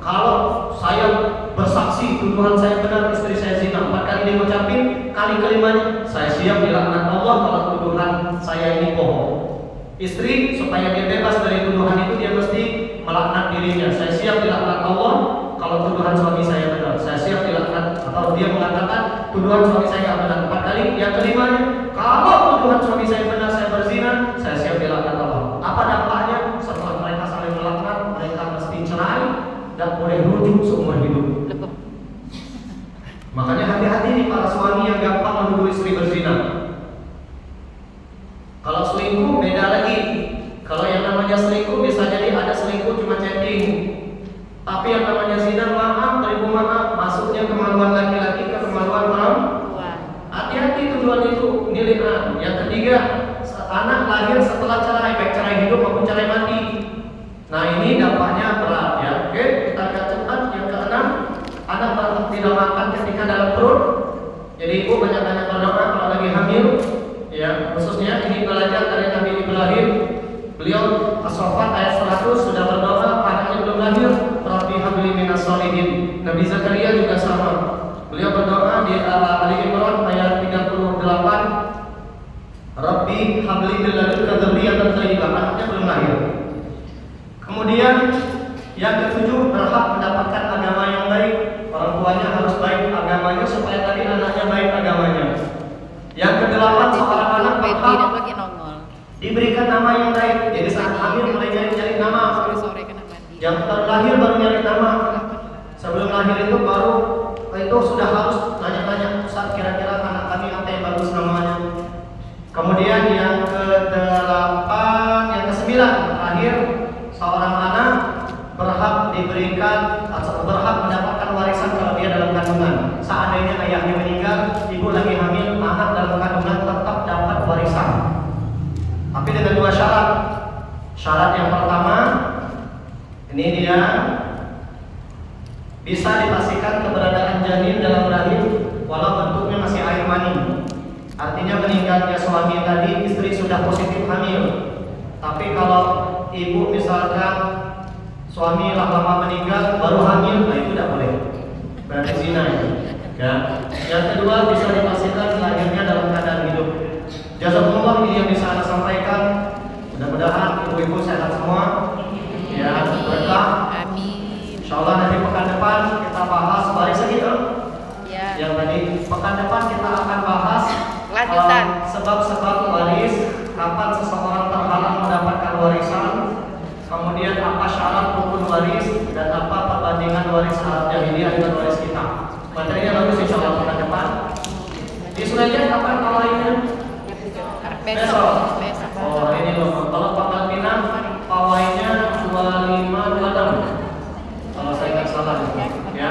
Kalau saya bersaksi tuduhan saya benar, istri saya zina, 4 kali dia mengucapin, kali kelimanya saya siap dilaknat Allah kalau tuduhan saya ini bohong. Istri supaya dia bebas dari tuduhan itu, dia mesti melaknat dirinya. Saya siap dilaknat Allah kalau tuduhan suami saya benar. Saya siap dilaknat. Atau dia mengatakan tuduhan suami saya benar 4 kali. Yang kelimanya, kalau tuduhan suami saya benar, saya berzina, saya siap dilaknat Allah. Apa dampaknya? Setelah mereka saling melaknat, mereka mesti cerai dan boleh rujuk seumur hidup. Makanya hati-hati nih para suami yang gampang menuduh istri berzina. Kalau selingkuh beda lagi. Kalau yang namanya selingkuh bisa jadi ada selingkuh cuma chatting. Tapi yang namanya zina, maaf, beribu maaf, masuknya kemaluan laki-laki ke kemaluan perempuan. Hati-hati tuduhan itu, ini li'an. Yang ketiga, anak lahir setelah cerai, baik cerai hidup maupun cerai mati. Nah ini dampaknya berat ya. Oke, kita lihat cepat. Yang keenam, anak tidak makan ketika dalam perut. Jadi ibu banyak-banyak berdoa kalau lagi hamil. Ya, khususnya ini belajar dari Nabi Ibrahim. Beliau As-Saffat ayat 100 sudah berdoa, anaknya belum lahir, Rabbi habli minas sholihin. Nabi Zakaria juga sama. Beliau berdoa di Ali Imran ayat 38, Rabbi habli min ladunka dzurriyyatan thayyibah, anaknya belum lahir. Kemudian yang ketujuh, berhak mendapatkan agama yang baik. Orang tuanya harus baik agamanya supaya tadi anaknya baik agamanya. Yang kedelapan, seorang anak berhak diberikan nama yang baik. Jadi saat hamil mulai nyari nama. Yang baru lahir baru nyari nama. Sebelum lahir itu baru itu sudah harus nanya-nanya, Ustaz kira-kira anak kami apa yang bagus namanya. Kemudian yang kedelapan, yang kesembilan, terakhir, seorang anak berhak diberikan atau berhak mendapatkan warisan kalau dia dalam kandungan. Seandainya ayahnya meninggal, ibu lagi hamil, anak dalam kandungan tetap dapat warisan. Tapi dengan 2 syarat. Syarat yang pertama, ini dia, bisa dipastikan keberadaan janin dalam rahim walau bentuknya masih air mani. Artinya meninggalnya suami tadi, istri sudah positif hamil. Tapi kalau ibu misalkan suami lama meninggal baru hamil, nah itu tidak boleh. Berarti zina itu. Ya. Yang kedua, bisa dipastikan lahirnya dalam keadaan hidup. Jazakumullah, ini yang bisa Anda sampaikan. Mudah-mudahan ibu-ibu sehat semua. Ya, berkah. Amin. Insyaallah nanti pekan depan kita bahas waris gitu. Ya. Yang tadi pekan depan kita akan bahas lanjutan sebab-sebab waris, kapan seseorang terhalang mendapatkan warisan, kemudian apa syarat rukun waris dan apa perbandingan waris Arab jahiliyah dengan waris kita. Materinya bagus insyaallah pekan depan. Di Sulaiman kapan pawainya? Besok. Oh ini loh. Kalau Pangkal Pinang pawainya 25-26. Kalau saya nggak salah ya.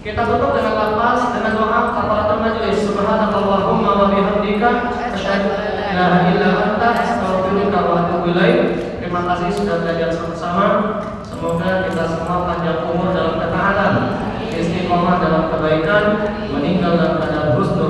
Kita tutup dengan lafaz dengan doa kafaratul majlis. Subhanakallahumma wa bihamdika asyhadu an la ilaha illa anta astaghfiruka wa atubu ilaik. Terima kasih sudah belajar sama-sama. Semoga kita semua panjang umur dalam ketaatan, istiqomah dalam kebaikan, meninggal dalam keadaan husnul